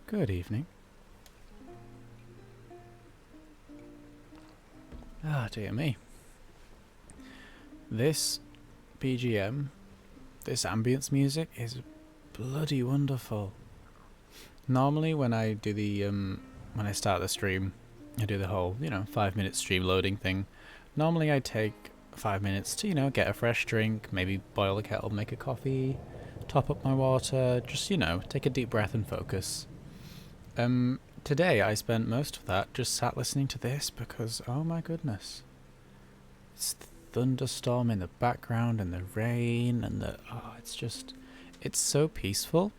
Good evening. Ah, dear me. This BGM, this ambience music is bloody wonderful. Normally when I do the, when I start the stream, I do the whole, 5-minute stream loading thing. Normally I take 5 minutes to, get a fresh drink, maybe boil a kettle, make a coffee, top up my water, just, take a deep breath and focus. Today I spent most of that just sat listening to this because, oh my goodness. It's the thunderstorm in the background and the rain and it's so peaceful,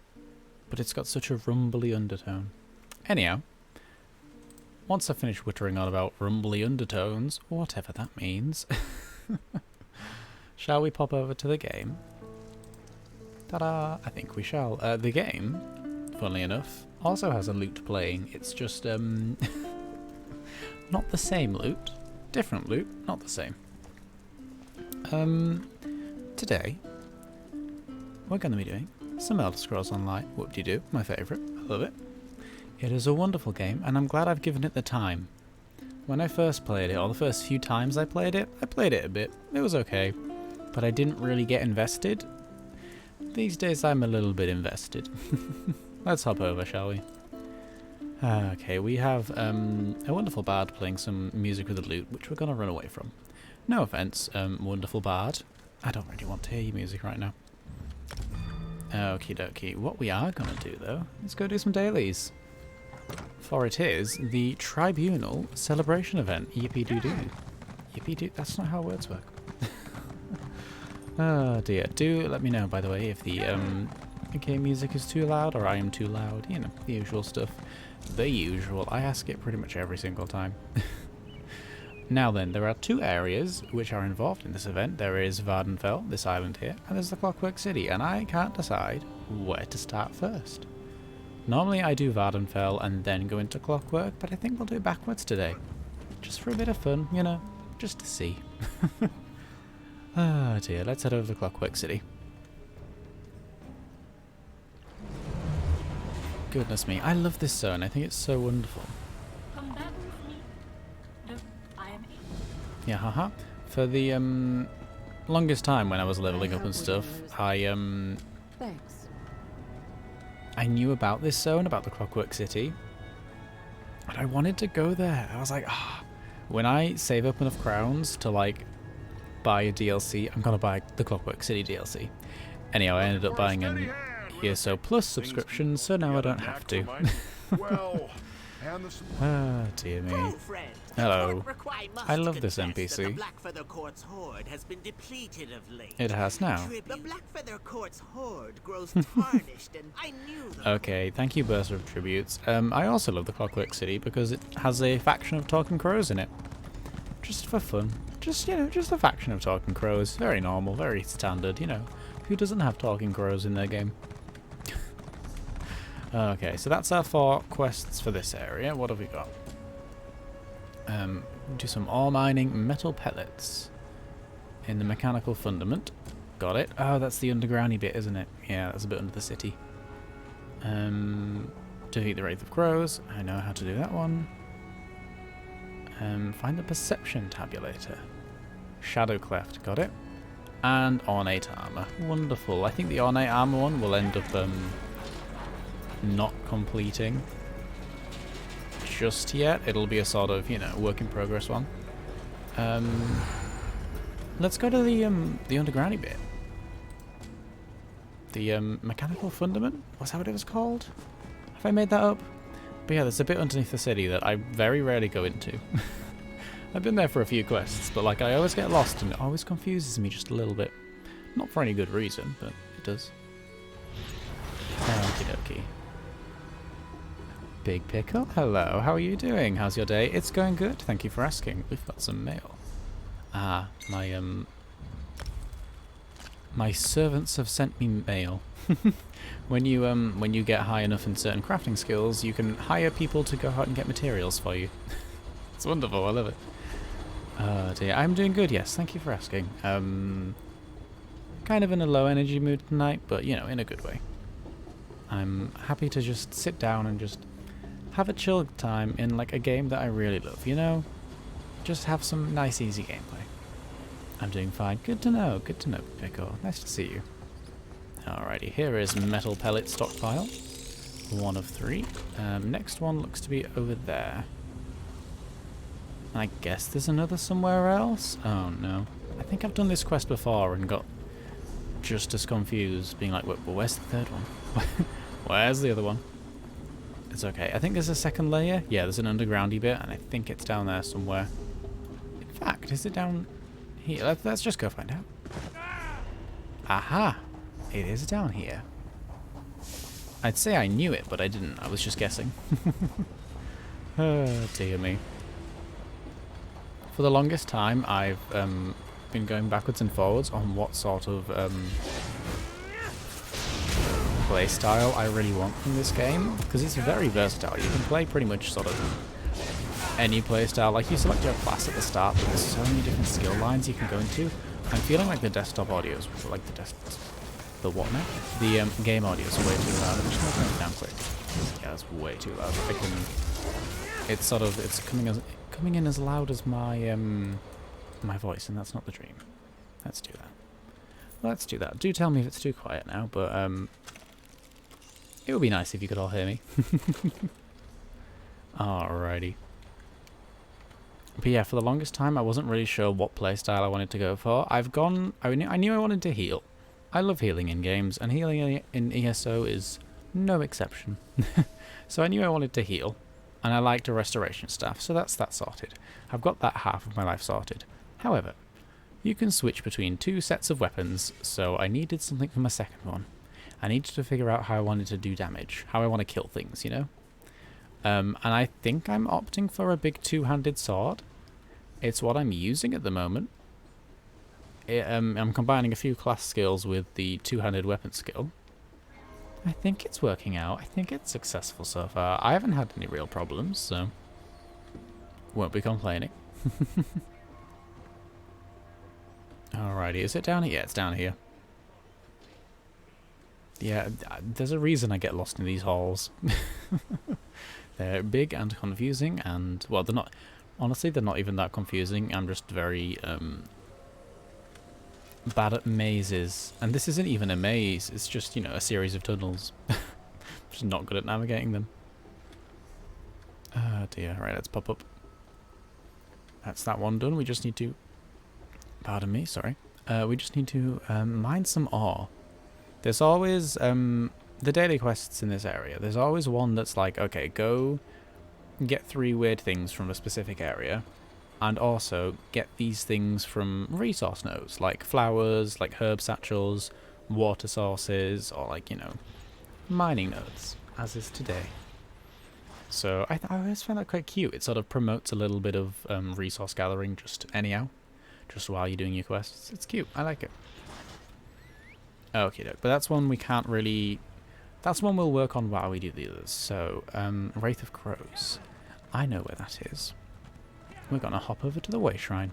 but it's got such a rumbly undertone. Anyhow, once I finish whittering on about rumbly undertones, whatever that means, shall we pop over to the game? Ta-da! I think we shall. The game, funnily enough, also has a loot playing. It's just, not the same loot. Different loot, not the same. Today, we're going to be doing some Elder Scrolls Online. Whoop-de-doo, my favourite. I love it. It is a wonderful game, and I'm glad I've given it the time. When I first played it, or the first few times I played it a bit. It was okay, but I didn't really get invested. These days I'm a little bit invested. Let's hop over, shall we? Okay, we have a wonderful bard playing some music with a lute, which we're going to run away from. No offence, wonderful bard. I don't really want to hear your music right now. Okie dokie. What we are going to do, though, is go do some dailies. For it is the Tribunal Celebration Event. Yippee-doo-doo. Yippee-doo. That's not how words work. Oh dear. Do let me know, by the way, if the game music is too loud or I am too loud. The usual stuff. The usual. I ask it pretty much every single time. Now then, there are two areas which are involved in this event. There is Vvardenfell, this island here, and there's the Clockwork City, and I can't decide where to start first. Normally I do Vvardenfell and then go into Clockwork, but I think we'll do it backwards today. Just for a bit of fun, just to see. Ah dear, let's head over to Clockwork City. Goodness me, I love this zone. I think it's so wonderful. Yeah, haha. For the longest time when I was leveling up and stuff, I knew about this zone, about the Clockwork City, and I wanted to go there. I was like, when I save up enough crowns to buy a DLC, I'm gonna buy the Clockwork City DLC. Anyhow, I ended up buying an ESO Plus subscription, so now I don't have to. Ah, dear me. Hello. I love this NPC. It has now. Okay, thank you, Burst of Tributes. I also love the Clockwork City because it has a faction of talking crows in it. Just for fun. Just a faction of talking crows. Very normal, very standard, Who doesn't have talking crows in their game? Okay, so that's our 4 quests for this area. What have we got? Do some ore mining, metal pellets in the mechanical fundament. Got it. Oh, that's the undergroundy bit, isn't it? Yeah, that's a bit under the city. Defeat the Wraith of Crows. I know how to do that one. Find the perception tabulator. Shadow Cleft. Got it. And ornate armor. Wonderful. I think the ornate armor one will end up not completing just yet. It'll be a sort of, work in progress one. Let's go to the undergroundy bit. The mechanical fundament? Was that what it was called? Have I made that up? But yeah, there's a bit underneath the city that I very rarely go into. I've been there for a few quests, but I always get lost and it always confuses me just a little bit. Not for any good reason, but it does. Okie dokie. Big Pickle, hello, how are you doing? How's your day? It's going good, thank you for asking. We've got some mail. Ah, my servants have sent me mail. When you get high enough in certain crafting skills, you can hire people to go out and get materials for you. It's wonderful, I love it. Oh dear, I'm doing good, yes, thank you for asking. Kind of in a low energy mood tonight, but in a good way. I'm happy to just sit down and just have a chill time in like a game that I really love, you know? Just have some nice easy gameplay. I'm doing fine. Good to know, Pico. Nice to see you. Alrighty, here is metal pellet stockpile. 1 of 3. Next one looks to be over there. I guess there's another somewhere else? Oh no. I think I've done this quest before and got just as confused, being like, well, where's the third one? Where's the other one? It's okay. I think there's a second layer. Yeah, there's an undergroundy bit, and I think it's down there somewhere. In fact, is it down here? Let's just go find out. Aha! It is down here. I'd say I knew it, but I didn't. I was just guessing. Oh, dear me. For the longest time, I've been going backwards and forwards on what sort of playstyle I really want from this game, because it's very versatile. You can play pretty much sort of any playstyle. Like, you select your class at the start, but there's so many different skill lines you can go into. I'm feeling like the desktop audio is like the what now? The game audio is way too loud. I'm just gonna turn it down quick. Yeah, it's way too loud. It's coming in as loud as my my voice, and that's not the dream. Let's do that. Let's do that. Do tell me if it's too quiet now, but it would be nice if you could all hear me. Alrighty. But yeah, for the longest time, I wasn't really sure what playstyle I wanted to go for. I knew I wanted to heal. I love healing in games, and healing in ESO is no exception. So I knew I wanted to heal, and I liked a restoration staff, so that's that sorted. I've got that half of my life sorted. However, you can switch between 2 sets of weapons, so I needed something for my second one. I needed to figure out how I wanted to do damage, how I want to kill things, you know? And I think I'm opting for a big 2-handed sword. It's what I'm using at the moment. I'm combining a few class skills with the 2-handed weapon skill. I think it's working out. I think it's successful so far. I haven't had any real problems, so won't be complaining. Alrighty, is it down here? Yeah, it's down here. Yeah, there's a reason I get lost in these halls. They're big and confusing, and, well, they're not... Honestly, they're not even that confusing. I'm just very bad at mazes. And this isn't even a maze. It's just, you know, a series of tunnels. Just not good at navigating them. Oh dear. Right, let's pop up. That's that one done. We just need to... Pardon me, sorry. We just need to mine some ore. There's always... the daily quests in this area. There's always one that's like, okay, go get 3 weird things from a specific area, and also get these things from resource nodes, like flowers, like herb satchels, water sources, or like, you know, mining nodes, as is today. So I always find that quite cute. It sort of promotes a little bit of resource gathering just anyhow, just while you're doing your quests. It's cute. I like it. Okay, but that's one we can't really... That's one we'll work on while we do the others. So, Wraith of Crows. I know where that is. We're going to hop over to the Way Shrine.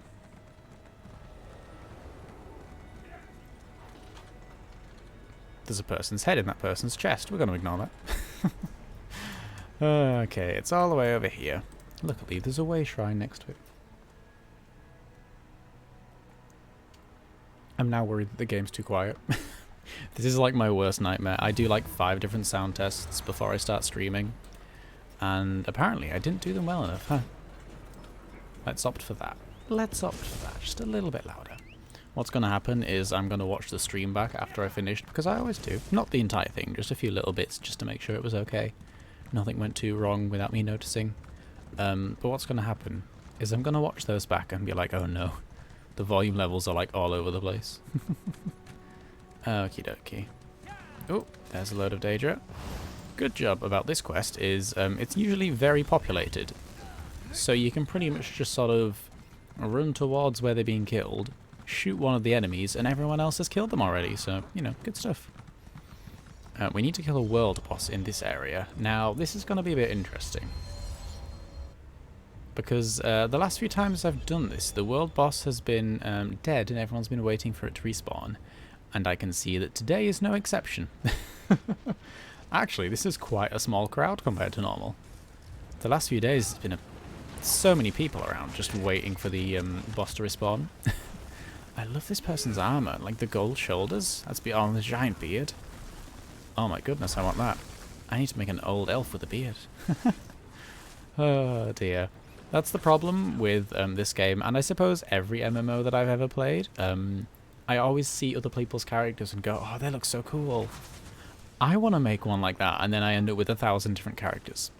There's a person's head in that person's chest. We're going to ignore that. Okay, it's all the way over here. Luckily, there's a Way Shrine next to it. I'm now worried that the game's too quiet. This is like my worst nightmare. I do like 5 different sound tests before I start streaming, and apparently I didn't do them well enough, huh? Let's opt for that. Let's opt for that, just a little bit louder. What's going to happen is I'm going to watch the stream back after I finished, because I always do. Not the entire thing, just a few little bits, just to make sure it was okay. Nothing went too wrong without me noticing. But what's going to happen is I'm going to watch those back and be like, oh no, the volume levels are like all over the place. Okie dokie. Oh, there's a load of Daedra. Good job about this quest is it's usually very populated. So you can pretty much just sort of run towards where they're being killed, shoot one of the enemies, and everyone else has killed them already. So, you know, good stuff. We need to kill a world boss in this area. Now, this is going to be a bit interesting. Because the last few times I've done this, the world boss has been dead and everyone's been waiting for it to respawn. And I can see that today is no exception. Actually, this is quite a small crowd compared to normal. The last few days, there's been so many people around just waiting for the boss to respawn. I love this person's armor, like the gold shoulders. That's beyond the giant beard. Oh my goodness, I want that. I need to make an old elf with a beard. Oh dear. That's the problem with this game, and I suppose every MMO that I've ever played. I always see other people's characters and go, oh, they look so cool. I want to make one like that, and then I end up with 1,000 different characters.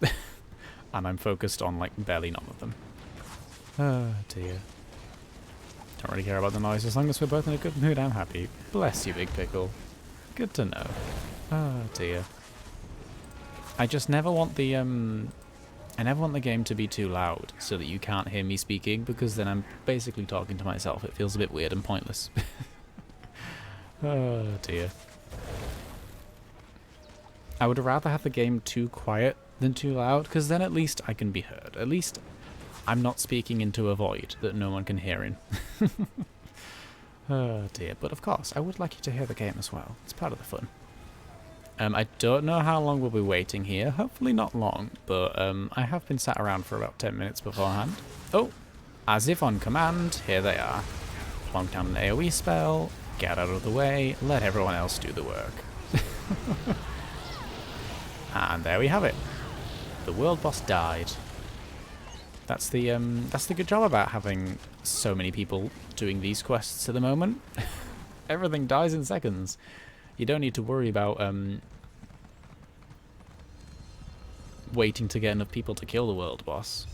And I'm focused on, like, barely none of them. Oh dear. Don't really care about the noise. As long as we're both in a good mood, I'm happy. Bless you, Big Pickle. Good to know. Oh dear. I just never want the I never want the game to be too loud so that you can't hear me speaking, because then I'm basically talking to myself. It feels a bit weird and pointless. Oh dear. I would rather have the game too quiet than too loud, because then at least I can be heard. At least I'm not speaking into a void that no one can hear in. Oh dear. But of course, I would like you to hear the game as well. It's part of the fun. I don't know how long we'll be waiting here. Hopefully not long, but I have been sat around for about 10 minutes beforehand. Oh, as if on command, here they are. Plonk down an AoE spell, get out of the way, let everyone else do the work. And there we have it. The world boss died. That's the good job about having so many people doing these quests at the moment. Everything dies in seconds. You don't need to worry about waiting to get enough people to kill the world boss.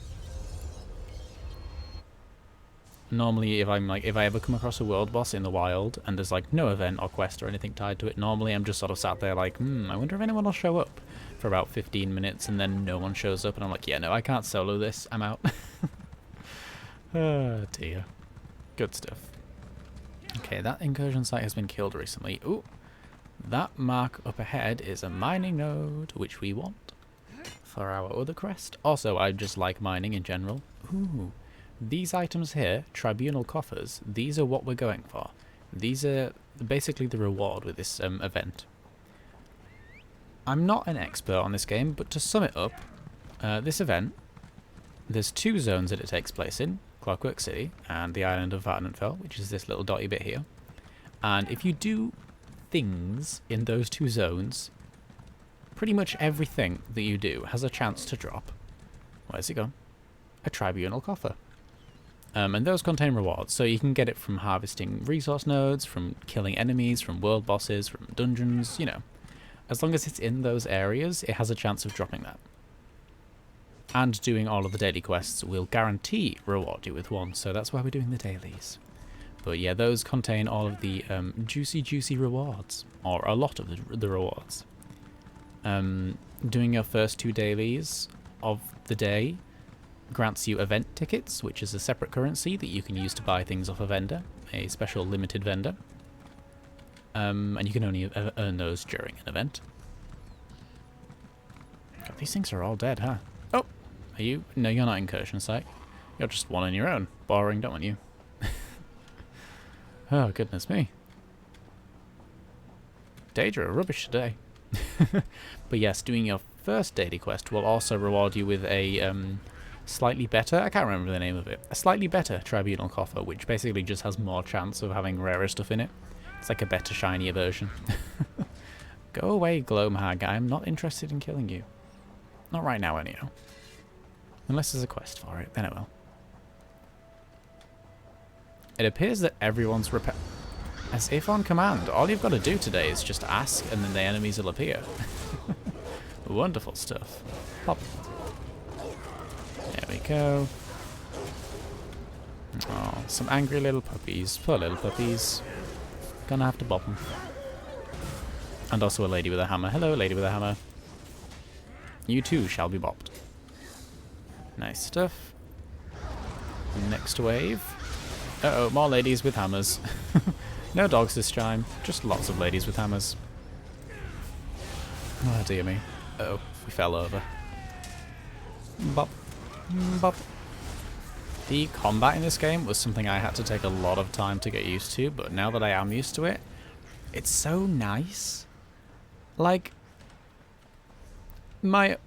Normally, if I ever come across a world boss in the wild and there's like no event or quest or anything tied to it, normally I'm just sort of sat there like, I wonder if anyone will show up, for about 15 minutes, and then no one shows up and I'm like, yeah, no, I can't solo this, I'm out. Oh dear. Good stuff. Okay, that incursion site has been killed recently. Ooh. That mark up ahead is a mining node, which we want for our other quest. Also, I just like mining in general. Ooh. These items here, tribunal coffers, these are what we're going for. These are basically the reward with this event. I'm not an expert on this game, but to sum it up, this event, there's 2 zones that it takes place in, Clockwork City and the island of Vvardenfell, which is this little dotty bit here. And if you do things in those 2 zones, pretty much everything that you do has a chance to drop, where's it gone? A tribunal coffer. And those contain rewards, so you can get it from harvesting resource nodes, from killing enemies, from world bosses, from dungeons, you know. As long as it's in those areas, it has a chance of dropping that. And doing all of the daily quests will guarantee reward you with one, so that's why we're doing the dailies. But yeah, those contain all of the juicy rewards, or a lot of the rewards. Doing your first 2 dailies of the day grants you event tickets, which is a separate currency that you can use to buy things off a vendor, a special limited vendor. And you can only earn those during an event. God, these things are all dead, huh? Oh, are you? No, you're not incursion site. You're just one on your own. Boring, don't want you. Oh, goodness me. Daedra are rubbish today. But yes, doing your first daily quest will also reward you with a slightly better, I can't remember the name of it, a slightly better tribunal coffer, which basically just has more chance of having rarer stuff in it. It's like a better, shinier version. Go away, Gloamhag. I'm not interested in killing you. Not right now, anyhow. Unless there's a quest for it, then it will. It appears that everyone's as if on command. All you've got to do today is just ask, and then the enemies will appear. Wonderful stuff. Pop. There we go. Oh, some angry little puppies. Poor little puppies. Gonna have to bop them. And also a lady with a hammer. Hello, lady with a hammer. You too shall be bopped. Nice stuff. Next wave. Uh-oh, more ladies with hammers. No dogs this time, just lots of ladies with hammers. Oh dear me. Uh-oh, we fell over. Bop. Bop. The combat in this game was something I had to take a lot of time to get used to, but now that I am used to it, it's so nice. Like,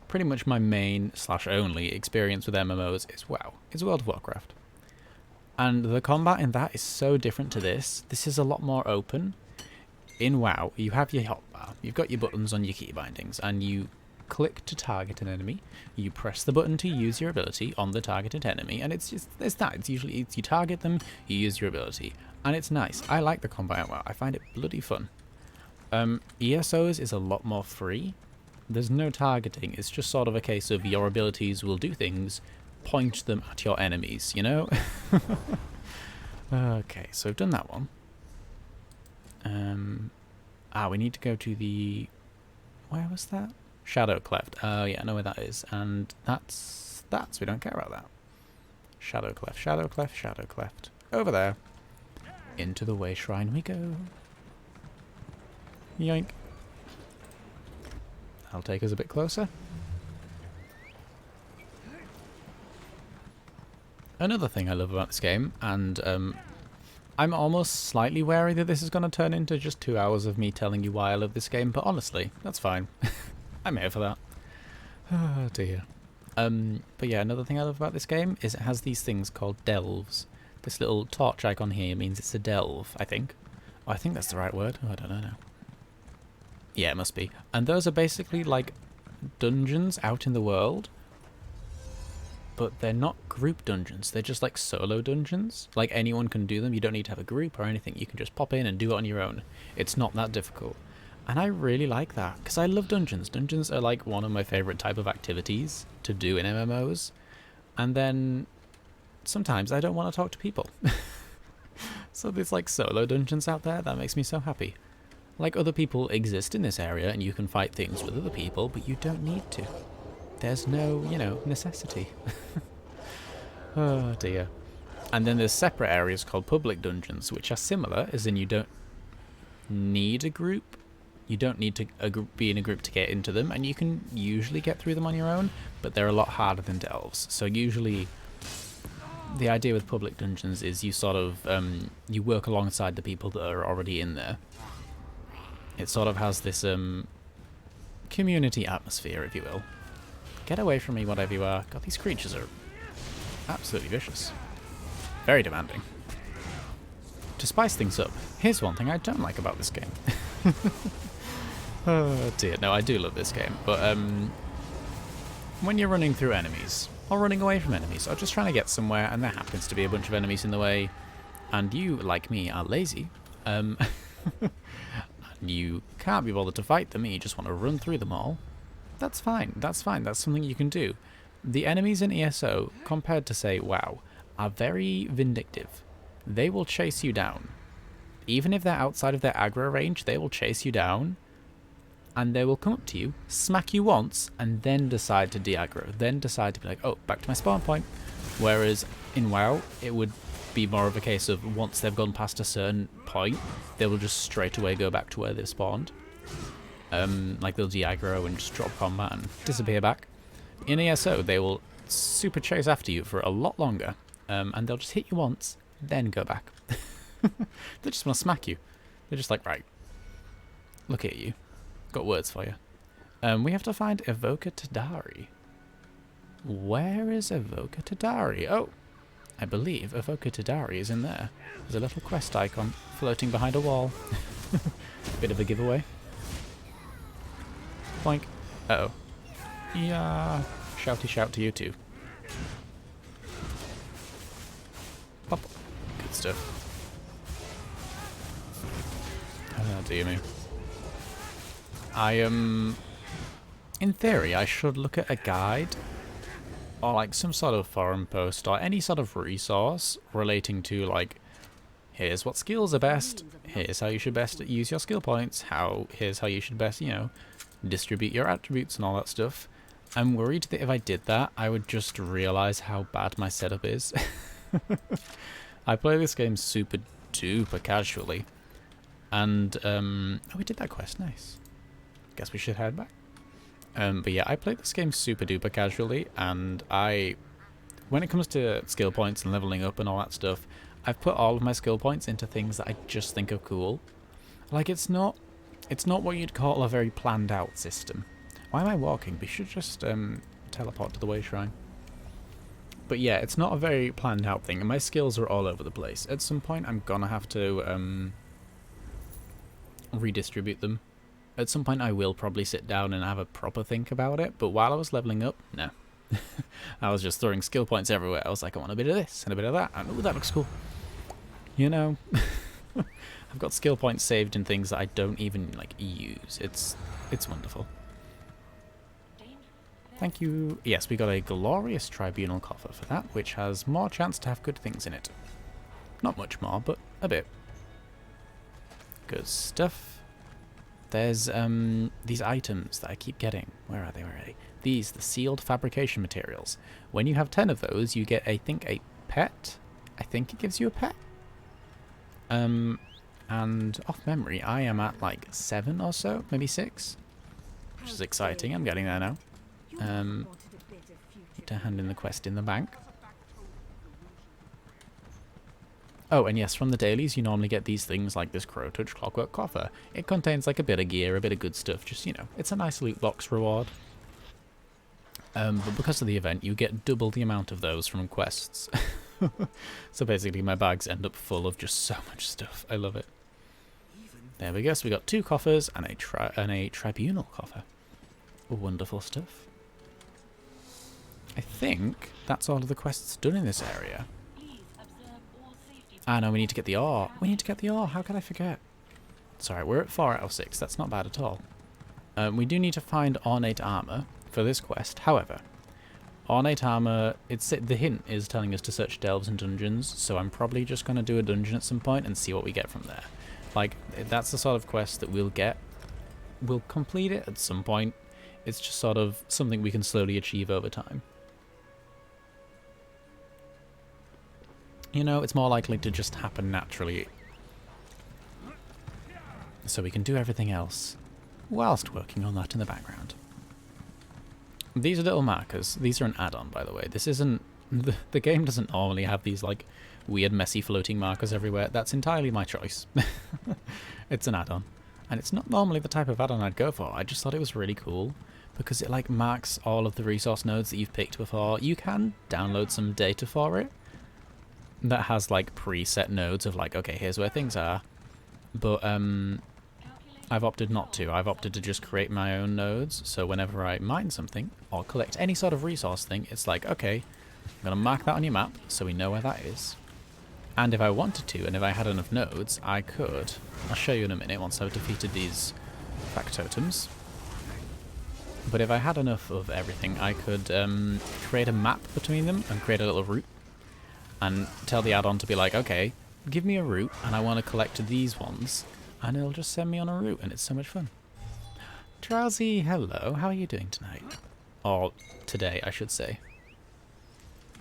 pretty much my main / only experience with MMOs is WoW. It's World of Warcraft. And the combat in that is so different to this. This is a lot more open. In WoW, you have your hotbar. You've got your buttons on your key bindings, and you click to target an enemy. You press the button to use your ability on the targeted enemy, and it's that. It's usually you target them, you use your ability, and it's nice. I like the combat in WoW. I find it bloody fun. ESOs is a lot more free. There's no targeting. It's just sort of a case of your abilities will do things, point them at your enemies, you know? Okay, so I've done that one. We need to go to the... Where was that? Shadow Cleft. Oh, yeah, I know where that is. And that's... We don't care about that. Shadow Cleft, Shadow Cleft, Shadow Cleft. Over there. Into the Way Shrine we go. Yoink. I'll take us a bit closer. Another thing I love about this game, and I'm almost slightly wary that this is going to turn into just 2 hours of me telling you why I love this game, but honestly, that's fine. I'm here for that. Oh dear. But yeah, another thing I love about this game is it has these things called delves. This little torch icon here means it's a delve, I think. Oh, I think that's the right word. Oh, I don't know now. Yeah, it must be. And those are basically like dungeons out in the world, but they're not group dungeons. They're just like solo dungeons. Like anyone can do them. You don't need to have a group or anything. You can just pop in and do it on your own. It's not that difficult. And I really like that because I love dungeons. Dungeons are like one of my favorite type of activities to do in MMOs. And then sometimes I don't want to talk to people. So there's like solo dungeons out there. That makes me so happy. Like other people exist in this area and you can fight things with other people, but you don't need to. There's no, you know, necessity. Oh dear. And then there's separate areas called public dungeons, which are similar, as in you don't need a group. You don't need to be in a group to get into them, and you can usually get through them on your own, but they're a lot harder than delves. So usually the idea with public dungeons is you sort of, you work alongside the people that are already in there. It sort of has this community atmosphere, if you will. Get away from me, whatever you are. God, these creatures are absolutely vicious. Very demanding. To spice things up, here's one thing I don't like about this game. Oh dear, no, I do love this game, but when you're running through enemies, or running away from enemies, or just trying to get somewhere and there happens to be a bunch of enemies in the way, and you, like me, are lazy, you can't be bothered to fight them and you just want to run through them all, that's fine, that's fine, that's something you can do. The enemies in ESO, compared to, say, WoW, are very vindictive. They will chase you down. Even if they're outside of their aggro range, they will chase you down, and they will come up to you, smack you once, and then decide to de-aggro, then decide to be like, oh, back to my spawn point. Whereas in WoW, it would be more of a case of once they've gone past a certain point, they will just straight away go back to where they've spawned. Like they'll de-aggro and just drop combat and disappear back. In ESO, they will super chase after you for a lot longer, and they'll just hit you once, then go back. They just want to smack you. They're just like, right, look at you. Got words for you. We have to find Evoker Tadari. Where is Evoker Tadari? Oh, I believe Evoker Tadari is in there. There's a little quest icon floating behind a wall. Bit of a giveaway. Boink. Uh-oh. Yeah. Shouty shout to you too. Pop. Good stuff. Oh dear me. In theory, I should look at a guide or like some sort of forum post or any sort of resource relating to like, here's what skills are best, here's how you should best use your skill points, here's how you should best, you know, distribute your attributes and all that stuff. I'm worried that if I did that, I would just realize how bad my setup is. I play this game super duper casually. And, oh, we did that quest, nice. Guess we should head back. But yeah, I play this game super duper casually, and when it comes to skill points and leveling up and all that stuff, I've put all of my skill points into things that I just think are cool. Like, it's not what you'd call a very planned out system. Why am I walking? We should just teleport to the way shrine. But yeah, it's not a very planned out thing, and my skills are all over the place. At some point, I'm gonna have to redistribute them. At some point, I will probably sit down and have a proper think about it, but while I was leveling up, no. I was just throwing skill points everywhere. I was like, I want a bit of this and a bit of that, and ooh, that looks cool. You know, I've got skill points saved in things that I don't even, like, use. It's wonderful. Thank you. Yes, we got a glorious tribunal coffer for that, which has more chance to have good things in it. Not much more, but a bit. Good stuff. There's these items that I keep getting. Where are they? Where are they? These, the sealed fabrication materials. When you have 10 of those, you get, I think, a pet. I think it gives you a pet. And off memory, I am at like 7 or so, maybe 6, which is exciting. I'm getting there now. Need to hand in the quest in the bank. Oh, and yes, from the dailies, you normally get these things like this Crow Touch Clockwork Coffer. It contains like a bit of gear, a bit of good stuff. Just, you know, it's a nice loot box reward. But because of the event, you get double the amount of those from quests. So basically, my bags end up full of just so much stuff. I love it. There we go. So we got 2 coffers and a tribunal coffer. Wonderful stuff. I think that's all of the quests done in this area. Ah, no, we need to get the ore. We need to get the ore. How could I forget? Sorry, we're at 4 out of 6. That's not bad at all. We do need to find ornate armor for this quest. However, ornate armor, the hint is telling us to search delves and dungeons, so I'm probably just going to do a dungeon at some point and see what we get from there. Like, that's the sort of quest that we'll get. We'll complete it at some point. It's just sort of something we can slowly achieve over time. You know, it's more likely to just happen naturally. So we can do everything else whilst working on that in the background. These are little markers. These are an add-on, by the way. This isn't... The game doesn't normally have these, like, weird, messy floating markers everywhere. That's entirely my choice. It's an add-on. And it's not normally the type of add-on I'd go for. I just thought it was really cool because it, like, marks all of the resource nodes that you've picked before. You can download some data for it that has, like, preset nodes of, like, okay, here's where things are. But, I've opted not to. I've opted to just create my own nodes, so whenever I mine something, or collect any sort of resource thing, it's like, okay, I'm going to mark that on your map, so we know where that is. And if I wanted to, and if I had enough nodes, I could, I'll show you in a minute once I've defeated these factotums. But if I had enough of everything, I could create a map between them and create a little route, and tell the add-on to be like, okay, give me a route, and I want to collect these ones. And it'll just send me on a route, and it's so much fun. Drowsy, hello. How are you doing tonight? Or today, I should say.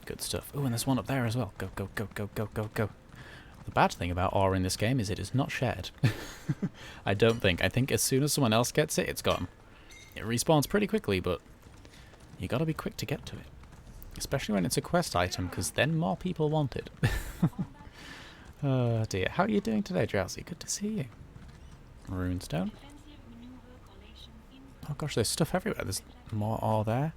Good stuff. Oh, and there's one up there as well. Go, go, go, go, go, go, go. The bad thing about ore in this game is it is not shared. I don't think. I think as soon as someone else gets it, it's gone. It respawns pretty quickly, but you gotta be quick to get to it. Especially when it's a quest item, because then more people want it. Oh dear. How are you doing today, Drowsy? Good to see you. Runestone. Oh gosh, there's stuff everywhere. There's more ore there.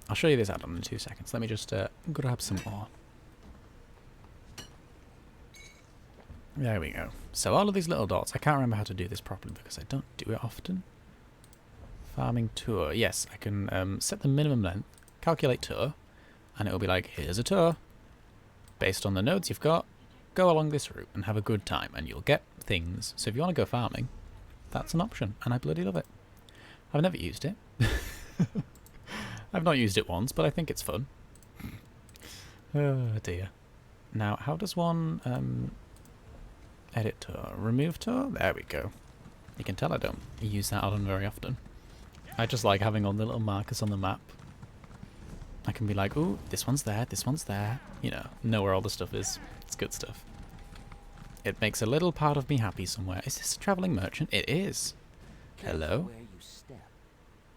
I'll show you this add-on in 2 seconds. Let me just grab some ore. There we go. So all of these little dots. I can't remember how to do this properly because I don't do it often. Farming tour. Yes, I can set the minimum length, calculate tour, and it'll be like, here's a tour. Based on the nodes you've got, go along this route and have a good time, and you'll get things. So if you want to go farming, that's an option, and I bloody love it. I've never used it. I've not used it once, but I think it's fun. Oh dear. Now, how does one edit tour? Remove tour? There we go. You can tell I don't use that add-on very often. I just like having all the little markers on the map. I can be like, ooh, this one's there, this one's there. You know where all the stuff is. It's good stuff. It makes a little part of me happy somewhere. Is this a travelling merchant? It is. Hello? Where you step.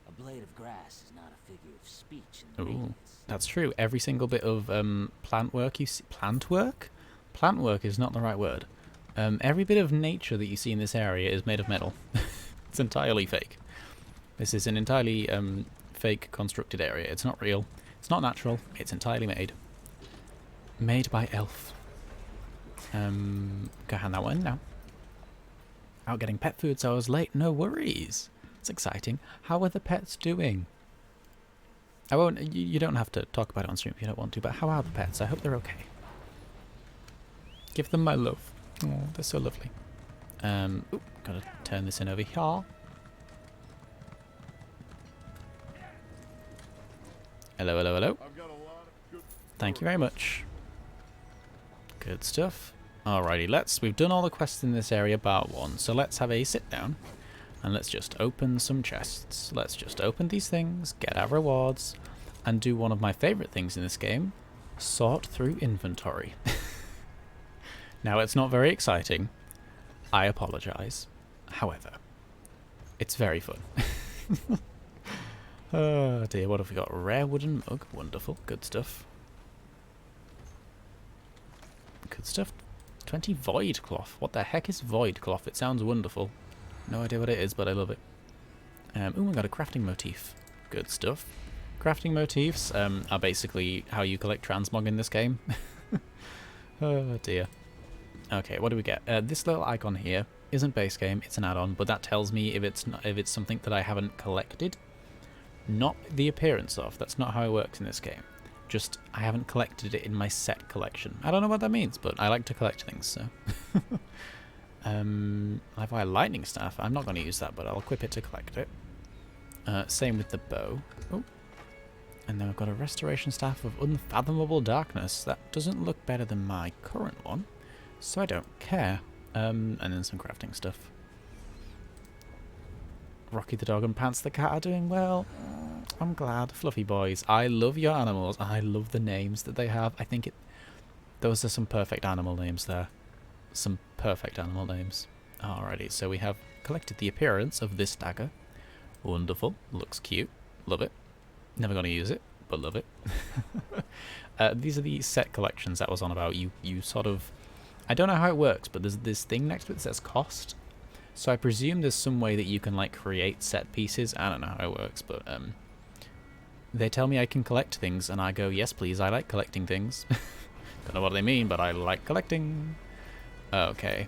A blade of grass is not a figure of speech. Ooh, that's true. Every single bit of plant work you see... Plant work? Plant work is not the right word. Every bit of nature that you see in this area is made of metal. It's entirely fake. This is an entirely fake constructed area. It's not real. It's not natural. It's entirely made. Made by Elf. Go hand that one now. Out getting pet food, so I was late. No worries. It's exciting. How are the pets doing? I won't. You don't have to talk about it on stream if you don't want to. But how are the pets? I hope they're okay. Give them my love. Oh, they're so lovely. Oop, gotta turn this in over here. Hello, hello, hello. Thank you very much. Good stuff. Alrighty, we've done all the quests in this area bar one, so let's have a sit down and let's just open some chests. Let's just open these things, get our rewards, and do one of my favourite things in this game, sort through inventory. Now, it's not very exciting. I apologise. However, it's very fun. Oh dear, what have we got? Rare wooden mug. Wonderful. Good stuff. Good stuff. 20 void cloth. What the heck is void cloth? It sounds wonderful. No idea what it is, but I love it. Ooh, we got a crafting motif. Good stuff. Crafting motifs are basically how you collect transmog in this game. Oh dear. Okay, what do we get? This little icon here isn't base game, it's an add-on, but that tells me if it's something that I haven't collected. Not the appearance of. That's not how it works in this game. Just, I haven't collected it in my set collection. I don't know what that means, but I like to collect things, so. I have a lightning staff. I'm not going to use that, but I'll equip it to collect it. Same with the bow. Oh. And then we've got a restoration staff of unfathomable darkness. That doesn't look better than my current one, so I don't care. And then some crafting stuff. Rocky the dog and Pants the cat are doing well. I'm glad. Fluffy boys. I love your animals. I love the names that they have. I think those are some perfect animal names there. Some perfect animal names. Alrighty, so we have collected the appearance of this dagger. Wonderful. Looks cute. Love it. Never going to use it, but love it. These are the set collections that was on about. You sort of... I don't know how it works, but there's this thing next to it that says cost. So I presume there's some way that you can like create set pieces. I don't know how it works, but they tell me I can collect things, and I go, yes, please. I like collecting things. Don't know what they mean, but I like collecting. Okay,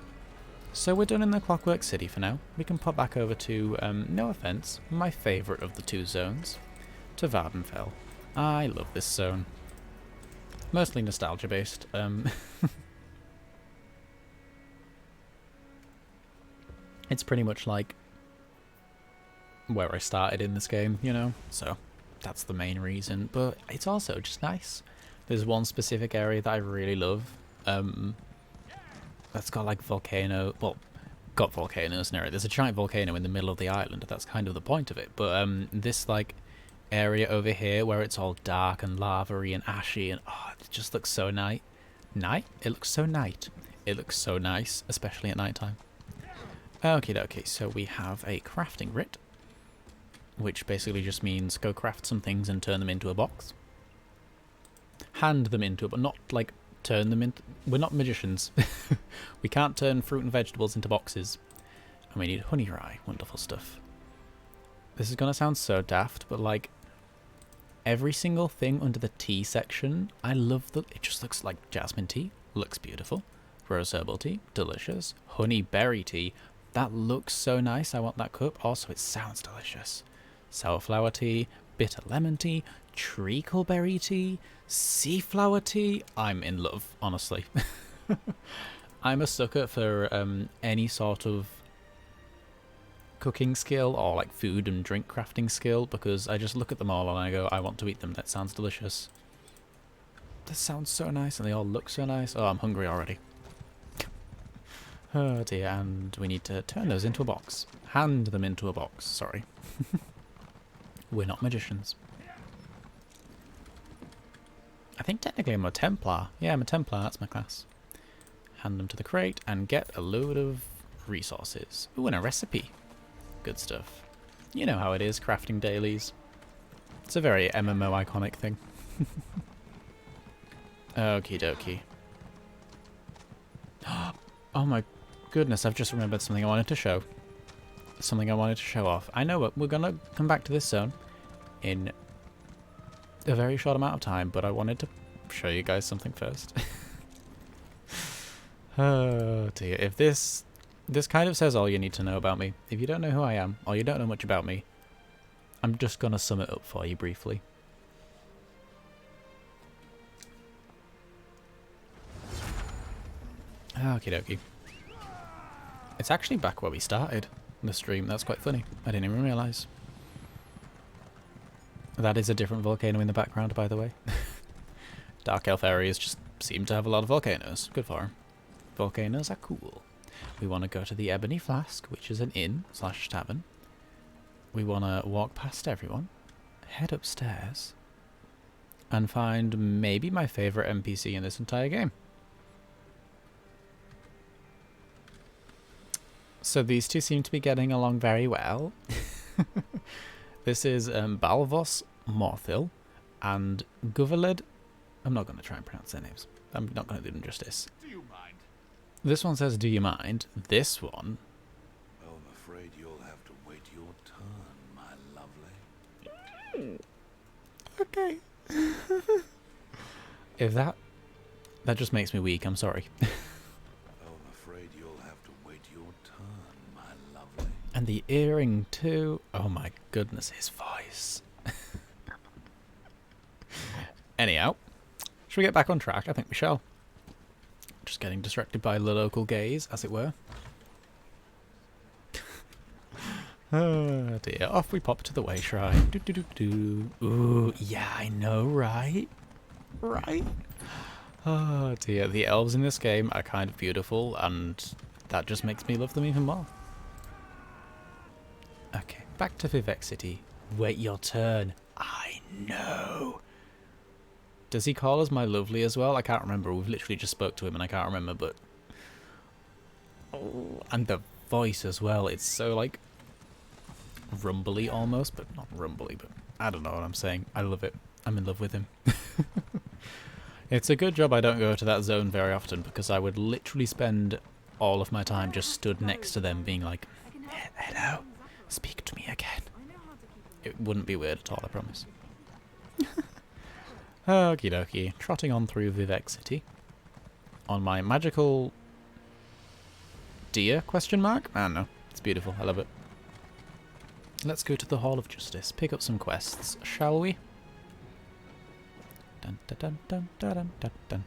so we're done in the Clockwork City for now. We can pop back over to, no offense, my favorite of the two zones, to Vvardenfell. I love this zone. Mostly nostalgia based. It's pretty much like where I started in this game, you know, so that's the main reason, but it's also just nice. There's one specific area that I really love, that's got like volcano, well, got volcanoes in area. There's a giant volcano in the middle of the island, that's kind of the point of it, but this like area over here where it's all dark and lava-y and ashy and oh, it just looks so night? It looks so It looks so nice, especially at night time. Okie dokie, so we have a crafting writ, which basically just means go craft some things and turn them into a box. Hand them into it, but not like turn them into... We're not magicians. We can't turn fruit and vegetables into boxes. And we need honey rye, wonderful stuff. This is going to sound so daft, but like every single thing under the tea section, I love that it just looks like jasmine tea, looks beautiful. Rose herbal tea, delicious. Honey berry tea, that looks so nice, I want that cup. Also, it sounds delicious. Sour flower tea, bitter lemon tea, treacleberry tea, sea flower tea. I'm in love, honestly. I'm a sucker for any sort of cooking skill or like food and drink crafting skill, because I just look at them all and I go, I want to eat them. That sounds delicious. That sounds so nice and they all look so nice. Oh, I'm hungry already. Oh dear, and we need to turn those into a box. Hand them into a box, sorry. We're not magicians. I think technically I'm a Templar. Yeah, I'm a Templar, that's my class. Hand them to the crate and get a load of resources. Ooh, and a recipe. Good stuff. You know how it is, crafting dailies. It's a very MMO iconic thing. Okie dokie. Oh my goodness, I've just remembered something I wanted to show. something I wanted to show off. I know we're going to come back to this zone in a very short amount of time, but I wanted to show you guys something first. Oh dear. If this kind of says all you need to know about me. If you don't know who I am, or you don't know much about me, I'm just going to sum it up for you briefly. Okie dokie. It's actually back where we started the stream. That's quite funny. I didn't even realise. That is a different volcano in the background, by the way. Dark Elf areas just seem to have a lot of volcanoes. Good for 'em. Volcanoes are cool. We want to go to the Ebony Flask, which is an inn/tavern. We want to walk past everyone, head upstairs, and find maybe my favourite NPC in this entire game. So these two seem to be getting along very well. This is Balvos Morthil and Guvalid. I'm not going to try and pronounce their names. I'm not going to do them justice. Do you mind? This one says, do you mind? This one... Well, I'm afraid you'll have to wait your turn, my lovely. Okay. If that just makes me weak, I'm sorry. Oh, I'm afraid you'll have to wait your turn, my lovely. And the earring too. Oh my goodness, his voice. Anyhow, should we get back on track? I think we shall. Just getting distracted by the local gaze, as it were. Oh dear, off we pop to the way shrine. Do do do do. Ooh, yeah, I know, right? Right? Oh dear, the elves in this game are kind of beautiful, and that just makes me love them even more. Okay, back to Vivek City. Wait your turn. I know. Does he call us my lovely as well? I can't remember. We've literally just spoke to him and I can't remember, but... Oh, and the voice as well. It's so, like, rumbly almost, but not rumbly, but I don't know what I'm saying. I love it. I'm in love with him. It's a good job I don't go to that zone very often, because I would literally spend all of my time just stood next to them being like, hello, speak to me again. It wouldn't be weird at all, I promise. Okie dokie, trotting on through Vivek City on my magical deer question mark? I don't know. It's beautiful. I love it. Let's go to the Hall of Justice, pick up some quests, shall we? Dun, dun, dun, dun, dun, dun, dun, dun.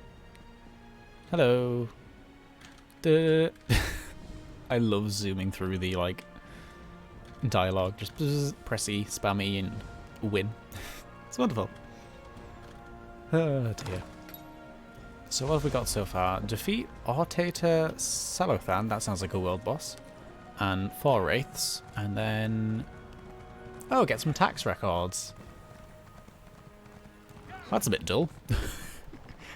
Hello. Duh. I love zooming through the like dialogue, just pressy, spammy, and win. It's wonderful. Oh dear. So what have we got so far? Defeat Ortator Salothan, that sounds like a world boss. And 4 wraiths. And then... oh, get some tax records. That's a bit dull.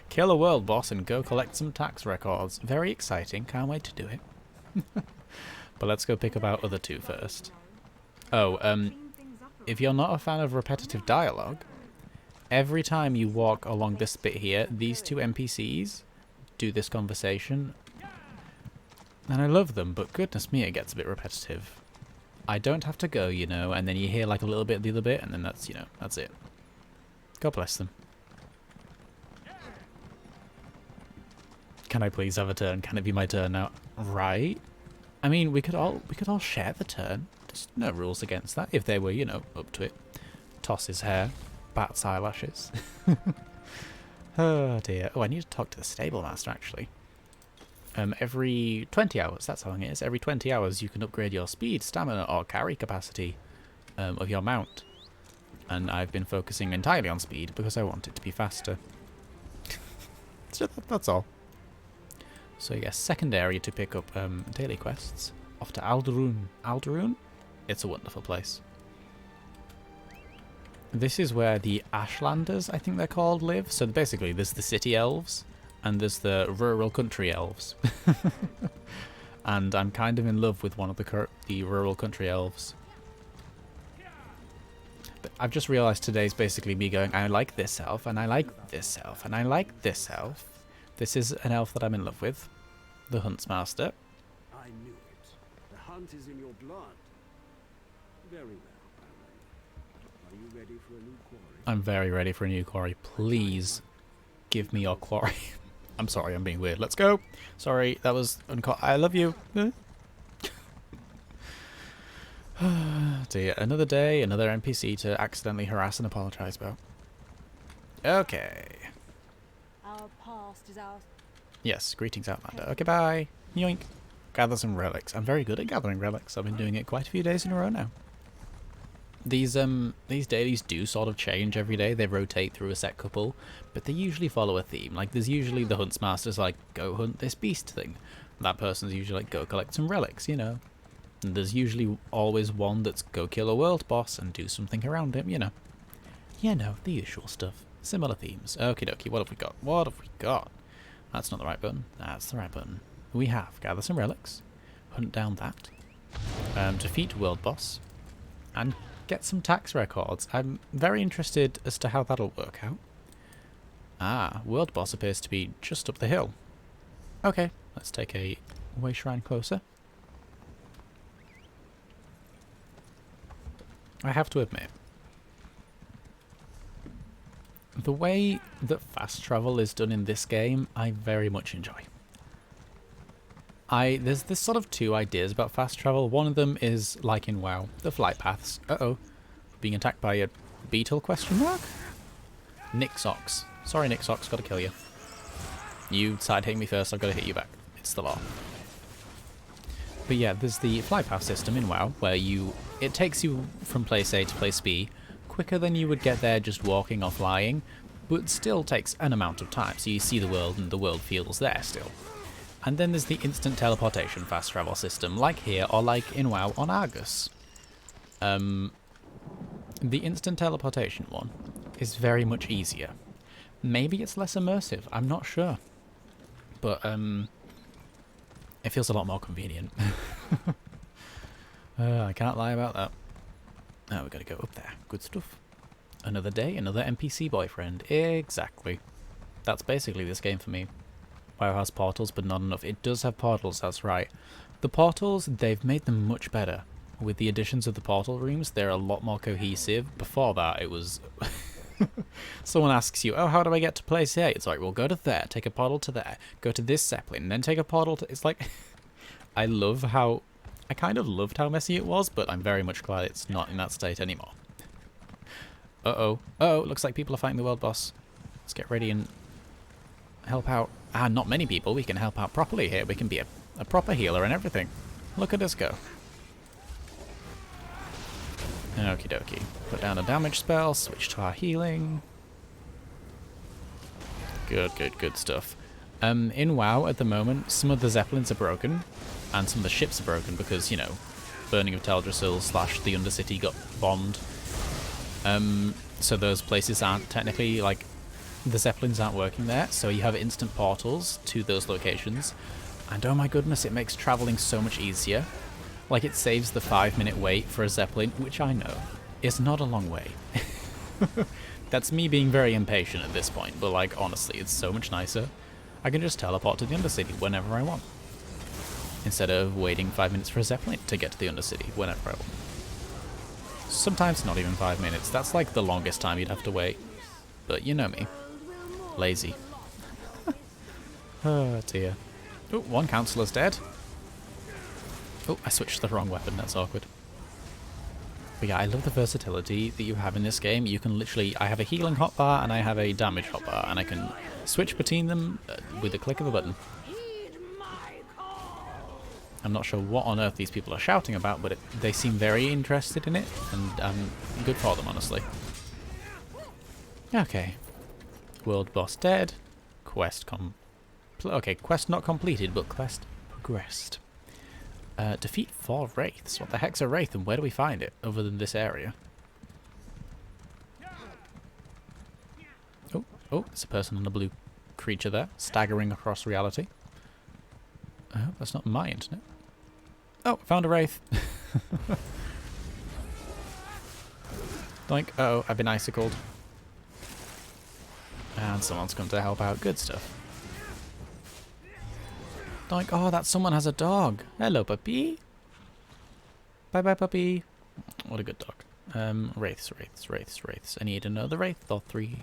Kill a world boss and go collect some tax records. Very exciting, can't wait to do it. But let's go pick up our other 2 first. Oh, if you're not a fan of repetitive dialogue, every time you walk along this bit here, these 2 NPCs do this conversation. And I love them, but goodness me, it gets a bit repetitive. I don't have to go, you know, and then you hear like a little bit of the other bit, and then that's, you know, that's it. God bless them. Can I please have a turn? Can it be my turn now? Right? I mean, we could all share the turn. There's no rules against that, if they were, you know, up to it. Toss his hair. Bat's eyelashes. Oh dear. Oh, I need to talk to the stable master, actually. Every 20 hours, that's how long it is. Every 20 hours you can upgrade your speed, stamina, or carry capacity of your mount. And I've been focusing entirely on speed because I want it to be faster. So that's all. So yes, second area to pick up daily quests. Off to Alderun. Alderun? It's a wonderful place. This is where the Ashlanders, I think they're called, live. So basically there's the city elves and there's the rural country elves. And I'm kind of in love with one of the rural country elves. But I've just realised today's basically me going, I like this elf, and I like this elf, and I like this elf. This is an elf that I'm in love with. The Huntsmaster. I knew it. The hunt is in your blood. Very well, Are you ready for a new quarry? I'm very ready for a new quarry. Please give me your quarry. I'm sorry, I'm being weird. Let's go. Sorry, that was I love you. Dear, another day, another NPC to accidentally harass and apologize about. Okay. Our past is our... Yes, greetings, Outlander. Okay, bye. Yoink. Gather some relics. I'm very good at gathering relics. I've been doing it quite a few days in a row now. These dailies do sort of change every day. They rotate through a set couple, but they usually follow a theme. Like, there's usually the Huntsmaster's like, go hunt this beast thing. That person's usually like, go collect some relics, you know. And there's usually always one that's go kill a world boss and do something around him, you know. You know, the usual stuff. Similar themes. Okie dokie, what have we got? What have we got? That's not the right button. That's the right button. We have gather some relics, hunt down that, defeat world boss, and get some tax records. I'm very interested as to how that'll work out. Ah, world boss appears to be just up the hill. Okay, let's take a way shrine closer. I have to admit, the way that fast travel is done in this game, I very much enjoy. There's this sort of two ideas about fast travel. One of them is, like in WoW, the flight paths. Uh-oh. Being attacked by a beetle, question mark? Nixox. Sorry, Nixox, gotta kill you. You side hit me first, I've gotta hit you back. It's the law. But yeah, there's the flight path system in WoW, where it takes you from place A to place B quicker than you would get there just walking or flying, but still takes an amount of time, so you see the world and the world feels there still. And then there's the instant teleportation fast travel system, like here or like in WoW on Argus. The instant teleportation one is very much easier. Maybe it's less immersive, I'm not sure. But it feels a lot more convenient. I can't lie about that. Now we gotta go up there. Good stuff. Another day, another NPC boyfriend. Exactly. That's basically this game for me. WoW has portals, but not enough. It does have portals, that's right. The portals, they've made them much better. With the additions of the portal rooms, they're a lot more cohesive. Before that, it was... Someone asks you, oh, how do I get to place A? It's like, well, go to there, take a portal to there, go to this zeppelin, and then take a portal to... It's like... I kind of loved how messy it was, but I'm very much glad it's not in that state anymore. Uh-oh. Uh-oh, looks like people are fighting the world boss. Let's get ready and help out. Ah, not many people. We can help out properly here. We can be a proper healer and everything. Look at us go. Okie dokie. Put down a damage spell, switch to our healing. Good, good, good stuff. In WoW at the moment, some of the zeppelins are broken, and some of the ships are broken because, you know, burning of Teldrassil / the Undercity got bombed. So those places aren't technically, like, the zeppelins aren't working there, so you have instant portals to those locations. And oh my goodness, it makes travelling so much easier. Like, it saves the 5-minute wait for a zeppelin, which I know is not a long way. That's me being very impatient at this point, but, like, honestly, it's so much nicer. I can just teleport to the Undercity whenever I want, instead of waiting 5 minutes for a zeppelin to get to the Undercity whenever I want. Sometimes not even 5 minutes. That's like the longest time you'd have to wait. But you know me. Lazy. Oh dear. Oh, one councillor's dead. Oh, I switched the wrong weapon. That's awkward. But yeah, I love the versatility that you have in this game. You can literally... I have a healing hotbar and I have a damage hotbar, and I can switch between them with a click of a button. I'm not sure what on earth these people are shouting about, but they seem very interested in it, and good for them, honestly. Okay. World boss dead. Quest okay, quest not completed, but quest progressed. Defeat 4 wraiths. What the heck's a wraith, and where do we find it, other than this area? Oh, oh, there's a person on a blue creature there, staggering across reality. I hope that's not my internet. Oh, found a wraith. Doink. Uh-oh, I've been icicled. And someone's come to help out. Good stuff. Doink. Oh, that someone has a dog. Hello, puppy. Bye-bye, puppy. What a good dog. Wraiths. I need another wraith or 3.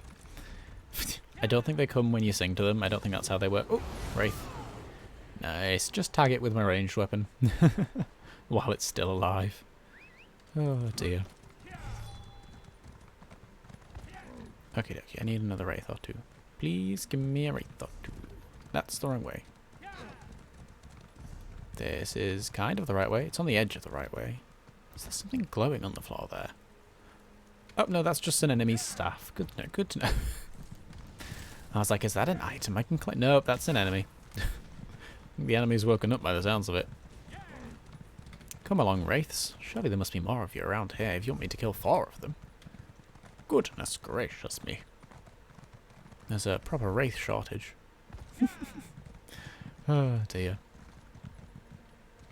I don't think they come when you sing to them. I don't think that's how they work. Oh, wraith. Nice. Just tag it with my ranged weapon. While it's still alive. Oh dear. Okay, I need another wraith or 2. Please give me a wraith or 2. That's the wrong way. This is kind of the right way. It's on the edge of the right way. Is there something glowing on the floor there? Oh no, that's just an enemy's staff. Good to know, good to know. I was like, is that an item I can collect? Nope, that's an enemy. The enemy's woken up by the sounds of it. Come along, wraiths. Surely there must be more of you around here if you want me to kill 4 of them. Goodness gracious me. There's a proper wraith shortage. Oh dear.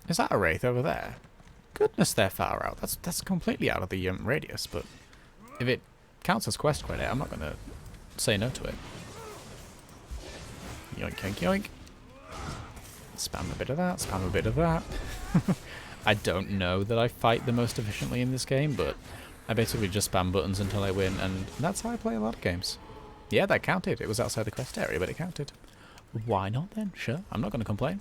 Is that a wraith over there? Goodness, they're far out. That's completely out of the radius, but if it counts as quest credit, I'm not going to say no to it. Yoink, yoink, yoink. Spam a bit of that, spam a bit of that. I don't know that I fight the most efficiently in this game, but I basically just spam buttons until I win, and that's how I play a lot of games. Yeah, that counted. It was outside the quest area, but it counted. Why not then? Sure, I'm not going to complain.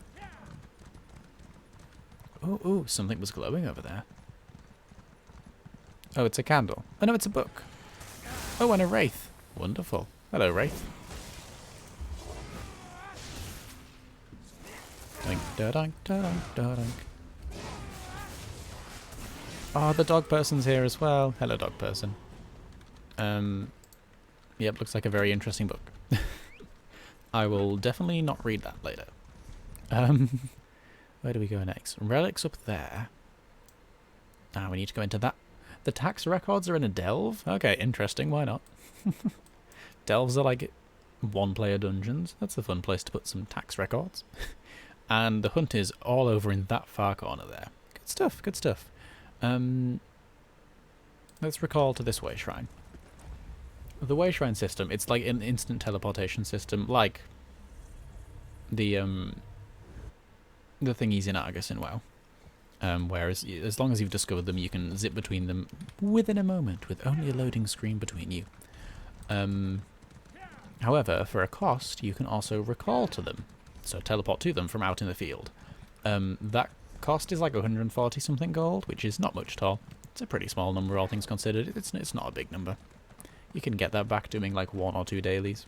Ooh, something was glowing over there. Oh, it's a candle. Oh no, it's a book. Oh, and a wraith. Wonderful. Hello, wraith. Dunk, da dunk, da dunk, da dunk. Oh, the dog person's here as well. Hello, dog person. Yep, looks like a very interesting book. I will definitely not read that later. Where do we go next? Relics up there. Ah, we need to go into that. The tax records are in a delve? Okay, interesting. Why not? Delves are like one-player dungeons. That's a fun place to put some tax records. And the hunt is all over in that far corner there. Good stuff, good stuff. Let's recall to this way shrine. The way shrine system, it's like an instant teleportation system, like the thingies in Argus in WoW. Whereas, as long as you've discovered them, you can zip between them within a moment, with only a loading screen between you. However, for a cost, you can also recall to them, so teleport to them from out in the field. That cost is like 140 something gold, which is not much at all. It's a pretty small number, all things considered. It's not a big number. You can get that back doing like 1 or 2 dailies.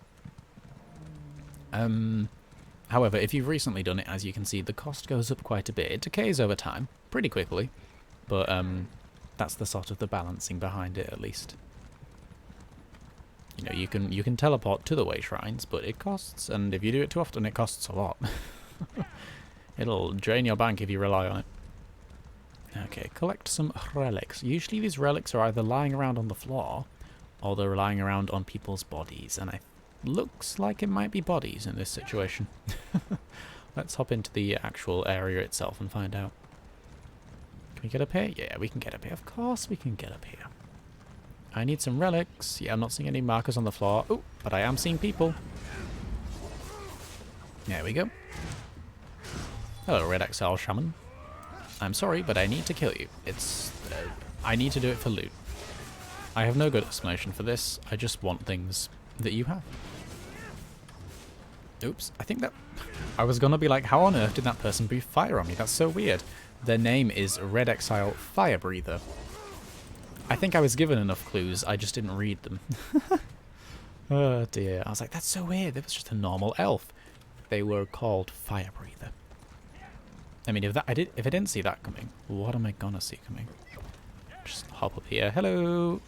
However, if you've recently done it, as you can see, the cost goes up quite a bit. It decays over time, pretty quickly, but that's the sort of the balancing behind it, at least. You know, you can teleport to the way shrines, but it costs, and if you do it too often, it costs a lot. It'll drain your bank if you rely on it. Okay, collect some relics. Usually these relics are either lying around on the floor, or they're lying around on people's bodies, and looks like it might be bodies in this situation. Let's hop into the actual area itself and find out. Can we get up here? Yeah, we can get up here. Of course we can get up here. I need some relics. Yeah, I'm not seeing any markers on the floor. Oh, but I am seeing people. There we go. Hello, Red XL Shaman. I'm sorry, but I need to kill you. I need to do it for loot. I have no good explanation for this. I just want things that you have. Oops, I think that... I was gonna be like, how on earth did that person breathe fire on me? That's so weird. Their name is Red Exile Fire Breather. I think I was given enough clues, I just didn't read them. Oh dear. I was like, that's so weird. It was just a normal elf. They were called Fire Breather. I mean, if I didn't see that coming, what am I gonna see coming? Just hop up here. Hello!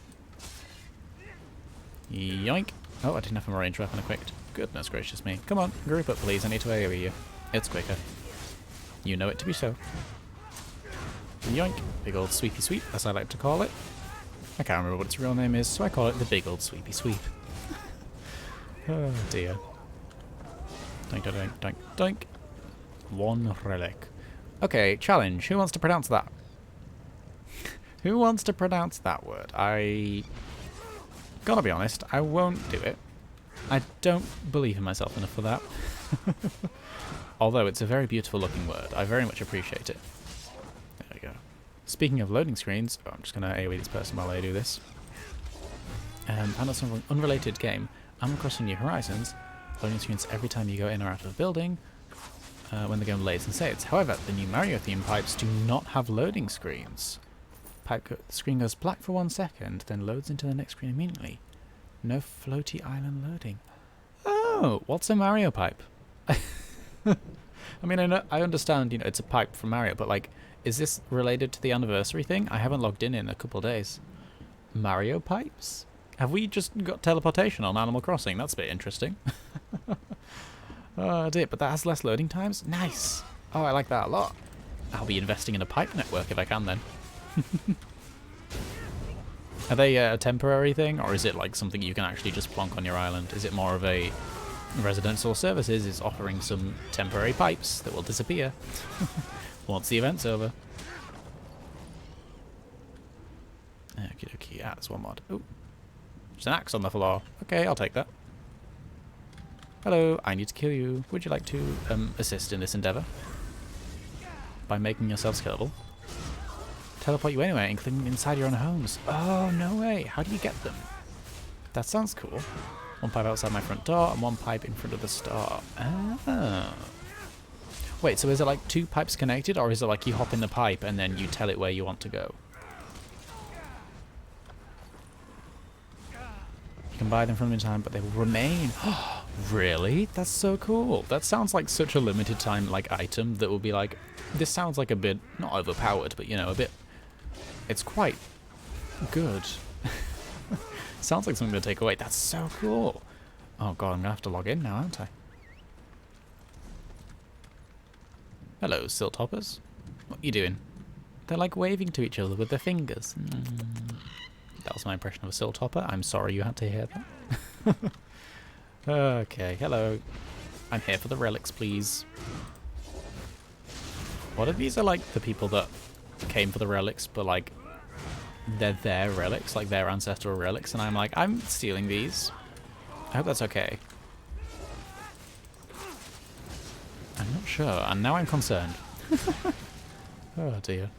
Yoink! Oh, I didn't have a range weapon equipped. Goodness gracious me. Come on, group up please, I need to AoE you. It's quicker. You know it to be so. Yoink! Big old sweepy sweep, as I like to call it. I can't remember what its real name is, so I call it the big old sweepy sweep. Oh dear. Doink, doink, doink, doink. One relic. Okay, challenge. Who wants to pronounce that? Who wants to pronounce that word? Gotta be honest, I won't do it. I don't believe in myself enough for that. Although it's a very beautiful looking word. I very much appreciate it. There we go. Speaking of loading screens, I'm just going to AoE this person while I do this. Found out some unrelated game. Animal Crossing New Horizons. Loading screens every time you go in or out of a building when the game loads and saves. However, the new Mario theme pipes do not have loading screens. The screen goes black for 1 second, then loads into the next screen immediately. No floaty island loading. Oh, what's a Mario pipe? I mean, I understand, you know, it's a pipe from Mario, but like, is this related to the anniversary thing? I haven't logged in a couple of days. Mario pipes? Have we just got teleportation on Animal Crossing? That's a bit interesting. Oh dear, but that has less loading times? Nice! Oh, I like that a lot. I'll be investing in a pipe network if I can then. Are they a temporary thing, or is it like something you can actually just plonk on your island? Is it more of a residential services is offering some temporary pipes that will disappear once the event's over? Okie dokie, there's one mod. Ooh. There's an axe on the floor. Okay, I'll take that. Hello, I need to kill you. Would you like to assist in this endeavour? By making yourselves killable. Teleport you anywhere, including inside your own homes. Oh, no way. How do you get them? That sounds cool. One pipe outside my front door and one pipe in front of the store. Oh. Wait, so is it like 2 pipes connected, or is it like you hop in the pipe and then you tell it where you want to go? You can buy them from time, but they will remain. Really? That's so cool. That sounds like such a limited time like item that will be like, this sounds like a bit, not overpowered, but you know, a bit, it's quite good. Sounds like something to take away. That's so cool. Oh god, I'm gonna have to log in now, aren't I? Hello, silt hoppers. What are you doing? They're like waving to each other with their fingers. That was my impression of a silt hopper. I'm sorry you had to hear that. Okay, hello. I'm here for the relics, please. What if these are like the people that came for the relics, but like they're their relics, like their ancestral relics, and I'm like, I'm stealing these. I hope that's okay. I'm not sure, and now I'm concerned. Oh dear.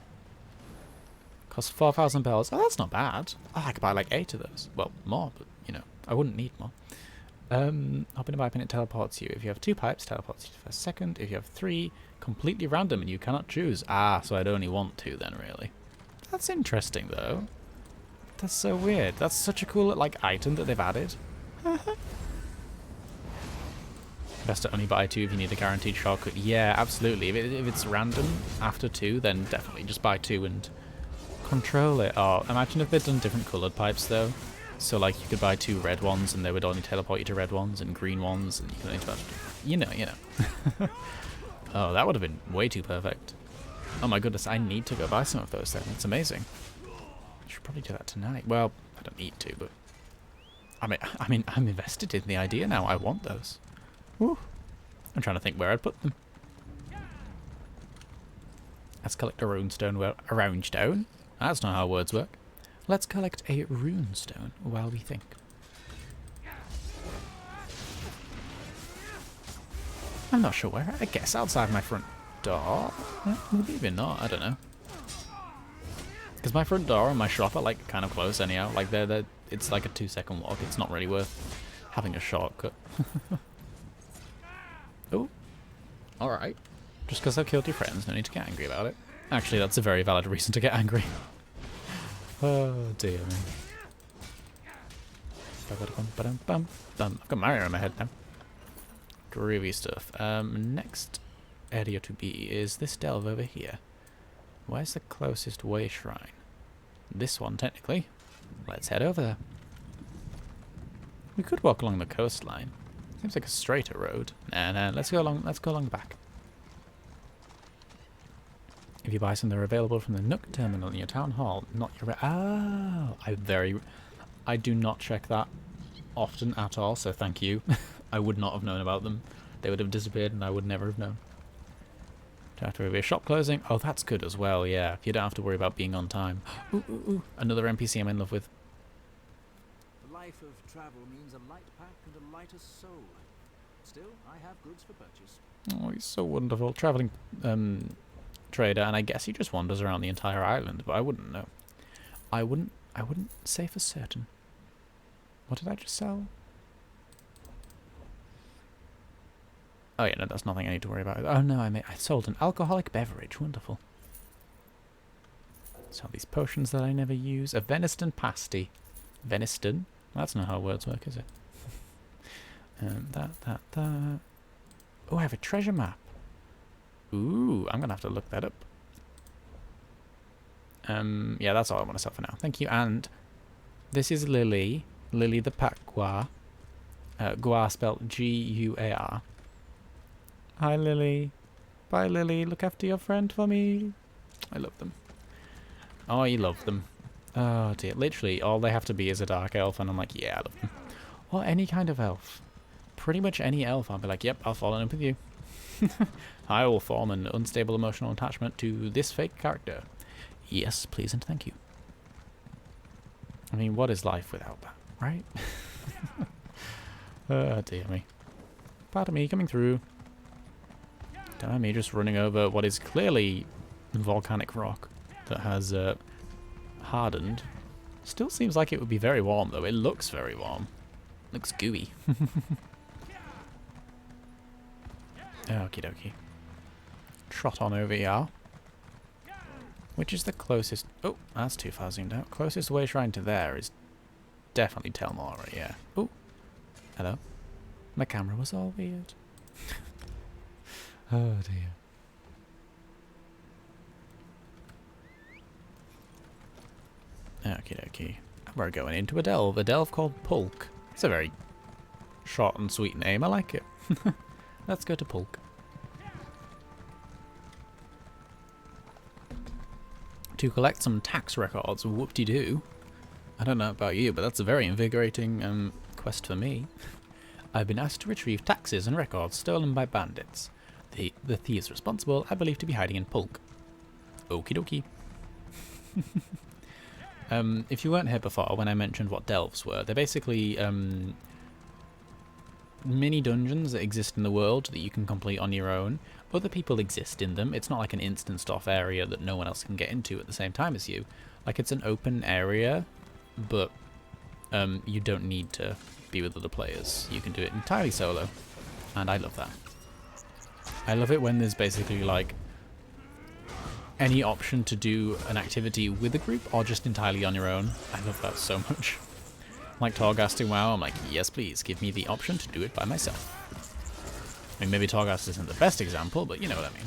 Costs 4,000 bells. Oh, that's not bad. Oh, I could buy like 8 of those. Well, more, but you know, I wouldn't need more. Hop in a pipe and it teleports you. If you have 2 pipes, teleports you for a second. If you have 3, completely random and you cannot choose. Ah, so I'd only want 2 then, really. That's interesting, though. That's so weird. That's such a cool, like, item that they've added. Best to only buy 2 if you need a guaranteed shortcut. Yeah, absolutely. If it's random after 2, then definitely just buy 2 and control it. Oh, imagine if they'd done different coloured pipes, though. So, like, you could buy 2 red ones and they would only teleport you to red ones, and green ones, and you could only teleport. You know. Oh, that would have been way too perfect. Oh my goodness, I need to go buy some of those then. That's amazing. I should probably do that tonight. Well, I don't need to, but I mean, I'm invested in the idea now. I want those. Woo. I'm trying to think where I'd put them. Let's collect a runestone. A runestone? That's not how words work. Let's collect a runestone while we think. I'm not sure where. I guess outside my front door. Maybe even not. I don't know. Because my front door and my shop are like kind of close anyhow. Like it's like a 2-second walk. It's not really worth having a shortcut. Oh, all right. Just because I've killed your friends, no need to get angry about it. Actually, that's a very valid reason to get angry. Oh dear me. I've got Mario in my head now. Groovy stuff. Next area to be is this delve over here. Where's the closest way shrine? This one, technically. Let's head over there. We could walk along the coastline. Seems like a straighter road. Nah, let's go along the back. If you buy some, they're available from the Nook terminal in your town hall, not your... Oh! I do not check that often at all, so thank you. I would not have known about them. They would have disappeared and I would never have known. Don't have to worry about shop closing. Oh, that's good as well, yeah. You don't have to worry about being on time. Ooh. Another NPC I'm in love with. The life of travel means a light pack and a lighter soul. Still, I have goods for purchase. Oh, he's so wonderful. Traveling trader, and I guess he just wanders around the entire island, but I wouldn't know. I wouldn't say for certain. What did I just sell? Oh yeah, no, that's nothing I need to worry about. Oh no, I sold an alcoholic beverage. Wonderful. Sell these potions that I never use. A venison pasty. Venison? That's not how words work, is it? That. Oh, I have a treasure map. Ooh, I'm gonna have to look that up. Yeah, that's all I want to sell for now. Thank you. And this is Lily. Lily the Pack Gua. Gua spelled G-U-A-R. Hi, Lily. Bye, Lily. Look after your friend for me. I love them. Oh, you love them. Oh, dear. Literally, all they have to be is a dark elf, and I'm like, yeah, I love them. Or any kind of elf. Pretty much any elf, I'll be like, yep, I'll fall in love with you. I will form an unstable emotional attachment to this fake character. Yes, please and thank you. I mean, what is life without that, right? Oh, dear me. Pardon me, coming through. Damn me, just running over what is clearly volcanic rock that has hardened. Still seems like it would be very warm, though. It looks very warm. Looks gooey. Okie dokie. Trot on over here. Which is the closest... Oh, that's too far zoomed out. Closest way shrine to there is definitely Tel Mora, yeah. Oh, hello. My camera was all weird. Oh dear. Okie dokie. We're going into a delve called Pulk. It's a very short and sweet name, I like it. Let's go to Pulk. To collect some tax records, whoop-de-doo. I don't know about you, but that's a very invigorating quest for me. I've been asked to retrieve taxes and records stolen by bandits. The thieves responsible I believe to be hiding in Pulk. Okie dokie. If you weren't here before, when I mentioned what delves were, they're basically mini dungeons that exist in the world that you can complete on your own. Other people exist in them. It's not like an instanced off area that no one else can get into at the same time as you. Like, it's an open area, but you don't need to be with other players. You can do it entirely solo, and I love that. I love it when there's basically like any option to do an activity with a group or just entirely on your own. I love that so much. Like Torghast in WoW, I'm like, yes please, give me the option to do it by myself. I mean, maybe Torghast isn't the best example, but you know what I mean.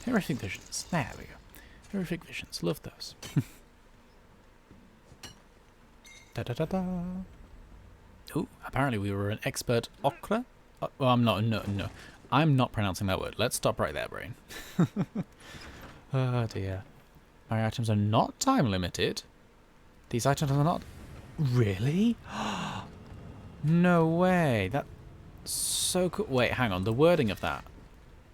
Horrific visions. There we go. Horrific visions. Love those. Da-da-da-da. Ooh, apparently we were an expert ochre. Well, I'm not. No. I'm not pronouncing that word. Let's stop right there, brain. Oh dear. My items are not time limited. These items are not... Really? No way. That's so cool. Wait, hang on. The wording of that.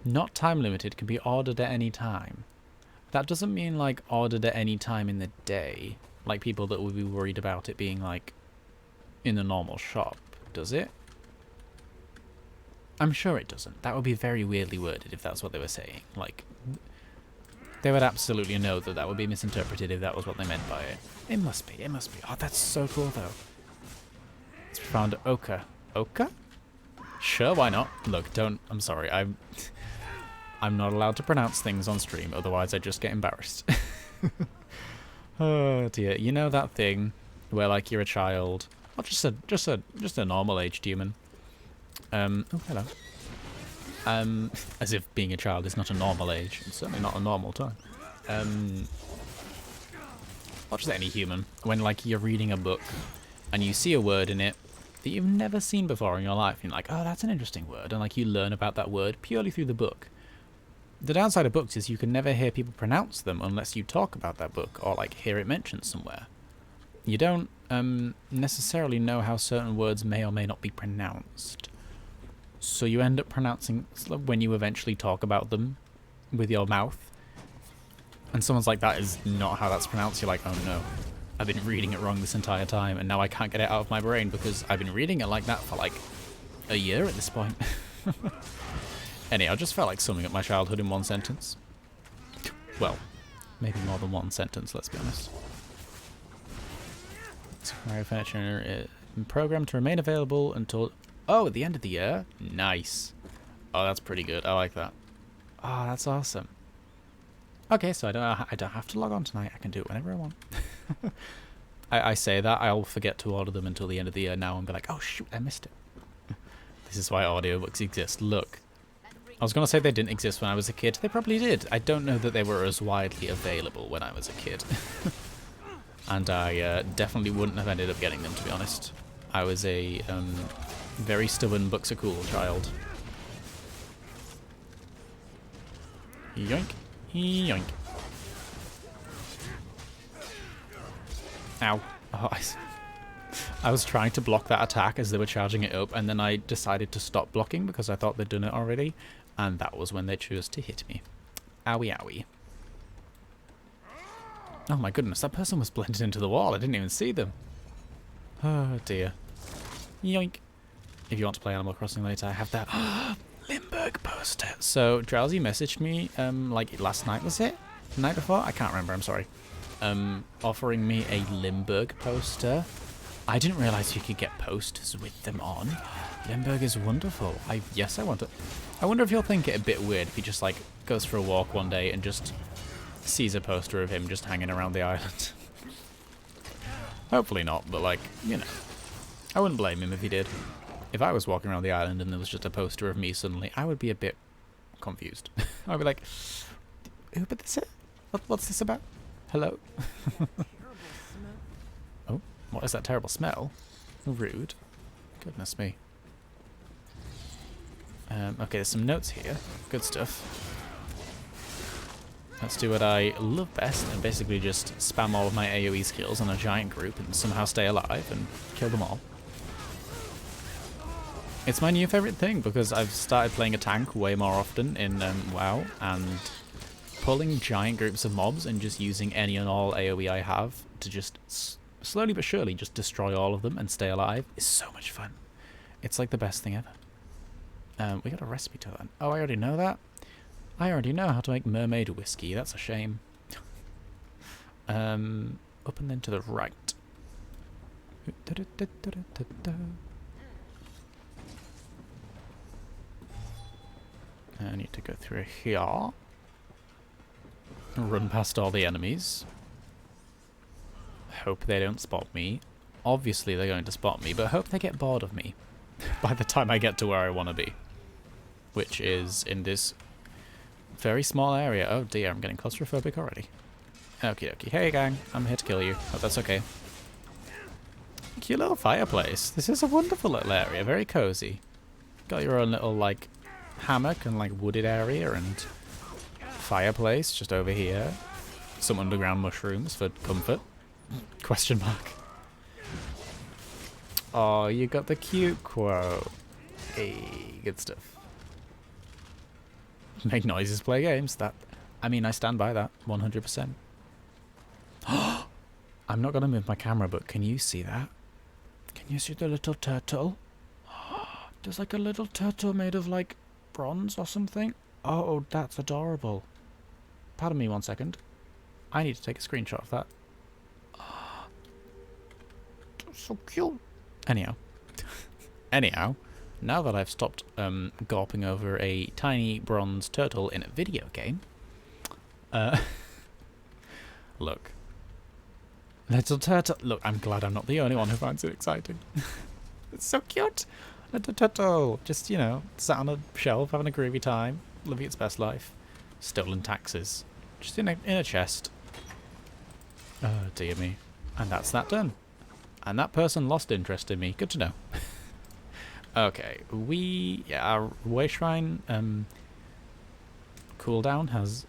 Not time limited can be ordered at any time. That doesn't mean like ordered at any time in the day. Like people that would be worried about it being like in the normal shop. Does it? I'm sure it doesn't. That would be very weirdly worded if that's what they were saying. Like, they would absolutely know that that would be misinterpreted if that was what they meant by it. It must be. It must be. Oh, that's so cool, though. Let's found ochre. Ochre? Sure, why not? Look, don't... I'm sorry. I'm not allowed to pronounce things on stream, otherwise I just get embarrassed. Oh, dear. You know that thing where, like, you're a child... Or just a normal-aged human. Oh, hello. As if being a child is not a normal age. It's certainly not a normal time. Or just any human. When, like, you're reading a book and you see a word in it that you've never seen before in your life. And you're like, oh, that's an interesting word. And, like, you learn about that word purely through the book. The downside of books is you can never hear people pronounce them unless you talk about that book or, like, hear it mentioned somewhere. You don't necessarily know how certain words may or may not be pronounced. So you end up pronouncing when you eventually talk about them with your mouth. And someone's like, that is not how that's pronounced. You're like, oh no, I've been reading it wrong this entire time. And now I can't get it out of my brain because I've been reading it like that for like a year at this point. Anyway, I just felt like summing up my childhood in one sentence. Well, maybe more than one sentence, let's be honest. Mario Furniture programmed to remain available until... Oh, at the end of the year? Nice. Oh, that's pretty good. I like that. Oh, that's awesome. Okay, so I don't have to log on tonight. I can do it whenever I want. I say that. I'll forget to order them until the end of the year now and be like, oh, shoot, I missed it. This is why audiobooks exist. Look. I was going to say they didn't exist when I was a kid. They probably did. I don't know that they were as widely available when I was a kid. And I definitely wouldn't have ended up getting them, to be honest. I was a very stubborn books are cool child. Yoink. Yoink. Ow. Oh, I was trying to block that attack as they were charging it up, and then I decided to stop blocking because I thought they'd done it already, and that was when they chose to hit me. Owie owie. Oh my goodness, that person was blended into the wall. I didn't even see them. Oh dear. Yoink. If you want to play Animal Crossing later, I have that Limburg poster. So Drowsy messaged me, like last night, was it? The night before? I can't remember, I'm sorry. Offering me a Limburg poster. I didn't realize you could get posters with them on. Limburg is wonderful. Yes, I want it. I wonder if you'll think it a bit weird if he just like goes for a walk one day and just sees a poster of him just hanging around the island. Hopefully not, but like, you know. I wouldn't blame him if he did. If I was walking around the island and there was just a poster of me suddenly, I would be a bit confused. I'd be like, who put this in? What's this about? Hello? Oh, what is that terrible smell? Rude. Goodness me. Okay, there's some notes here. Good stuff. Let's do what I love best and basically just spam all of my AoE skills on a giant group and somehow stay alive and kill them all. It's my new favourite thing because I've started playing a tank way more often in WoW, and pulling giant groups of mobs and just using any and all AoE I have to just slowly but surely just destroy all of them and stay alive is so much fun. It's like the best thing ever. We got a recipe to that. Oh, I already know that. I already know how to make mermaid whiskey. That's a shame. Up and then to the right. I need to go through here. Run past all the enemies. Hope they don't spot me. Obviously they're going to spot me, but hope they get bored of me by the time I get to where I want to be. Which is in this very small area. Oh dear, I'm getting claustrophobic already. Okie dokie. Hey gang, I'm here to kill you. Hope that's okay. Cute little fireplace. This is a wonderful little area, very cozy. Got your own little like hammock and like wooded area and fireplace just over here. Some underground mushrooms for comfort. Question mark. Oh, you got the cute quote. Hey, good stuff. Make noises, play games. That, I mean, I stand by that 100%. I'm not going to move my camera, but can you see that? Can you see the little turtle? There's like a little turtle made of like bronze or something. Oh, that's adorable. Pardon me 1 second. I need to take a screenshot of that. That's so cute. Anyhow. Now that I've stopped gawping over a tiny bronze turtle in a video game, look. Little turtle. Look, I'm glad I'm not the only one who finds it exciting. It's so cute. Little turtle. Just, you know, sat on a shelf having a groovy time, living its best life. Stolen taxes. Just in a chest. Oh, dear me. And that's that done. And that person lost interest in me. Good to know. Okay, our way shrine cooldown has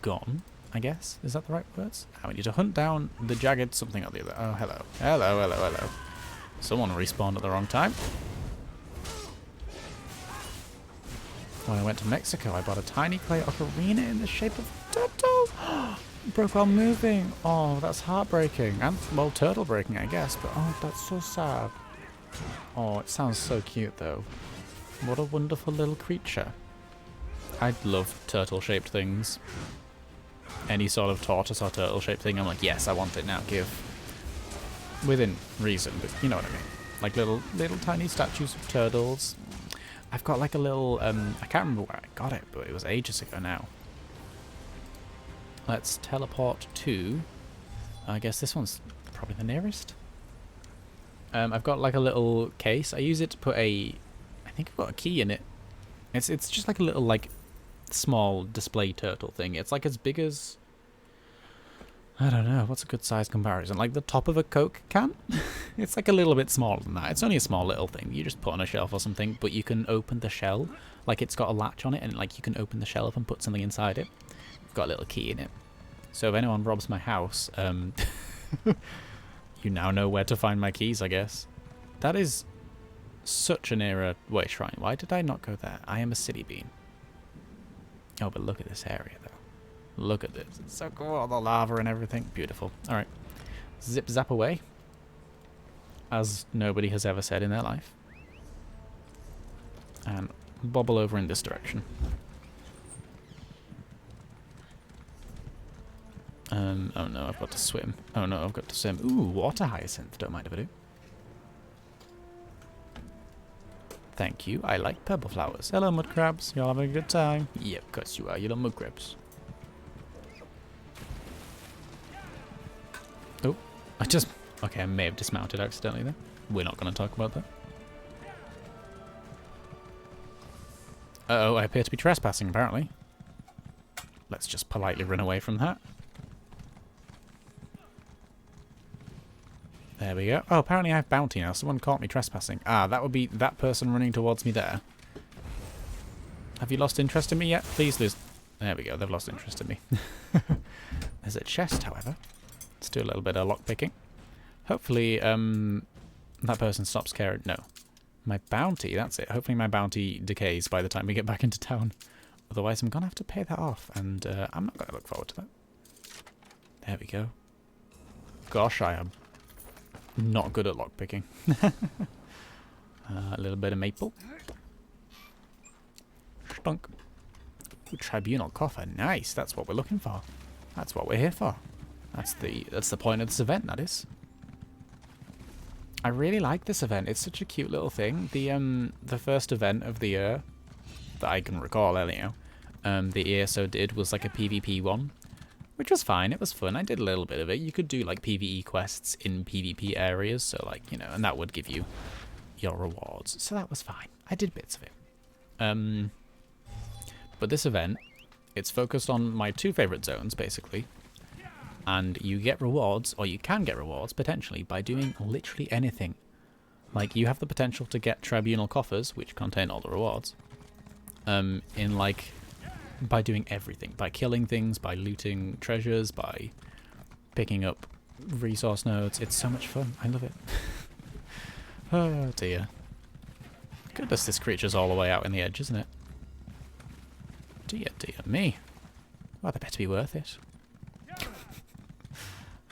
gone, I guess. Is that the right words? Now we need to hunt down the jagged something or the other. Oh, hello. Hello. Someone respawned at the wrong time. When I went to Mexico, I bought a tiny clay ocarina in the shape of a turtle. Broke while moving. Oh, that's heartbreaking. And, well, turtle breaking, I guess. But, oh, that's so sad. Oh, it sounds so cute, though. What a wonderful little creature. I love turtle-shaped things. any sort of tortoise or turtle shaped thing, I'm like, yes, I want it now, give. Within reason, but you know what I mean. Like little tiny statues of turtles. I've got like a little, I can't remember where I got it, but it was ages ago now. Let's teleport to, I guess this one's probably the nearest. I've got like a little case. I use it to put I think I've got a key in it. It's just like a little like small display turtle thing. It's like as big as, I don't know, what's a good size comparison? Like the top of a Coke can? It's like a little bit smaller than that. It's only a small little thing. You just put on a shelf or something, but you can open the shell. Like it's got a latch on it, and like you can open the shelf and put something inside it. I've got a little key in it. So if anyone robs my house, you now know where to find my keys, I guess. That is such an era. Wait, shrine. Why did I not go there? I am a city bean. Oh, but look at this area, though. Look at this. It's so cool. All the lava and everything. Beautiful. All right. Zip zap away. As nobody has ever said in their life. And bobble over in this direction. Oh no, I've got to swim. Oh no, I've got to swim. Ooh, water hyacinth. Don't mind if I do. Thank you. I like purple flowers. Hello, mud crabs. Y'all having a good time? Yep, of course you are. You little mud crabs. Oh, okay, I may have dismounted accidentally there. We're not going to talk about that. Uh-oh, I appear to be trespassing, apparently. Let's just politely run away from that. There we go. Oh, apparently I have bounty now. Someone caught me trespassing. Ah, that would be that person running towards me there. Have you lost interest in me yet? Please lose. There we go. They've lost interest in me. There's a chest, however. Let's do a little bit of lockpicking. Hopefully, that person stops caring. No. My bounty, that's it. Hopefully my bounty decays by the time we get back into town. Otherwise, I'm going to have to pay that off, and I'm not going to look forward to that. There we go. Gosh, I am not good at lockpicking. A little bit of maple. Stunk. Ooh, tribunal coffer. Nice. That's what we're looking for. That's what we're here for. That's the point of this event, that is. I really like this event. It's such a cute little thing. The first event of the year that I can recall, anyhow, the ESO did was like a PvP one, which was fine. It was fun. I did a little bit of it. You could do like PvE quests in PvP areas, so like, you know, and that would give you your rewards. So that was fine. I did bits of it. But this event, it's focused on my two favorite zones, basically. And you get rewards, or you can get rewards, potentially, by doing literally anything. Like, you have the potential to get tribunal coffers, which contain all the rewards, in, like, by doing everything. By killing things, by looting treasures, by picking up resource nodes. It's so much fun. I love it. Oh, dear. Goodness, this creature's all the way out in the edge, isn't it? Dear, dear me. Well, they better be worth it.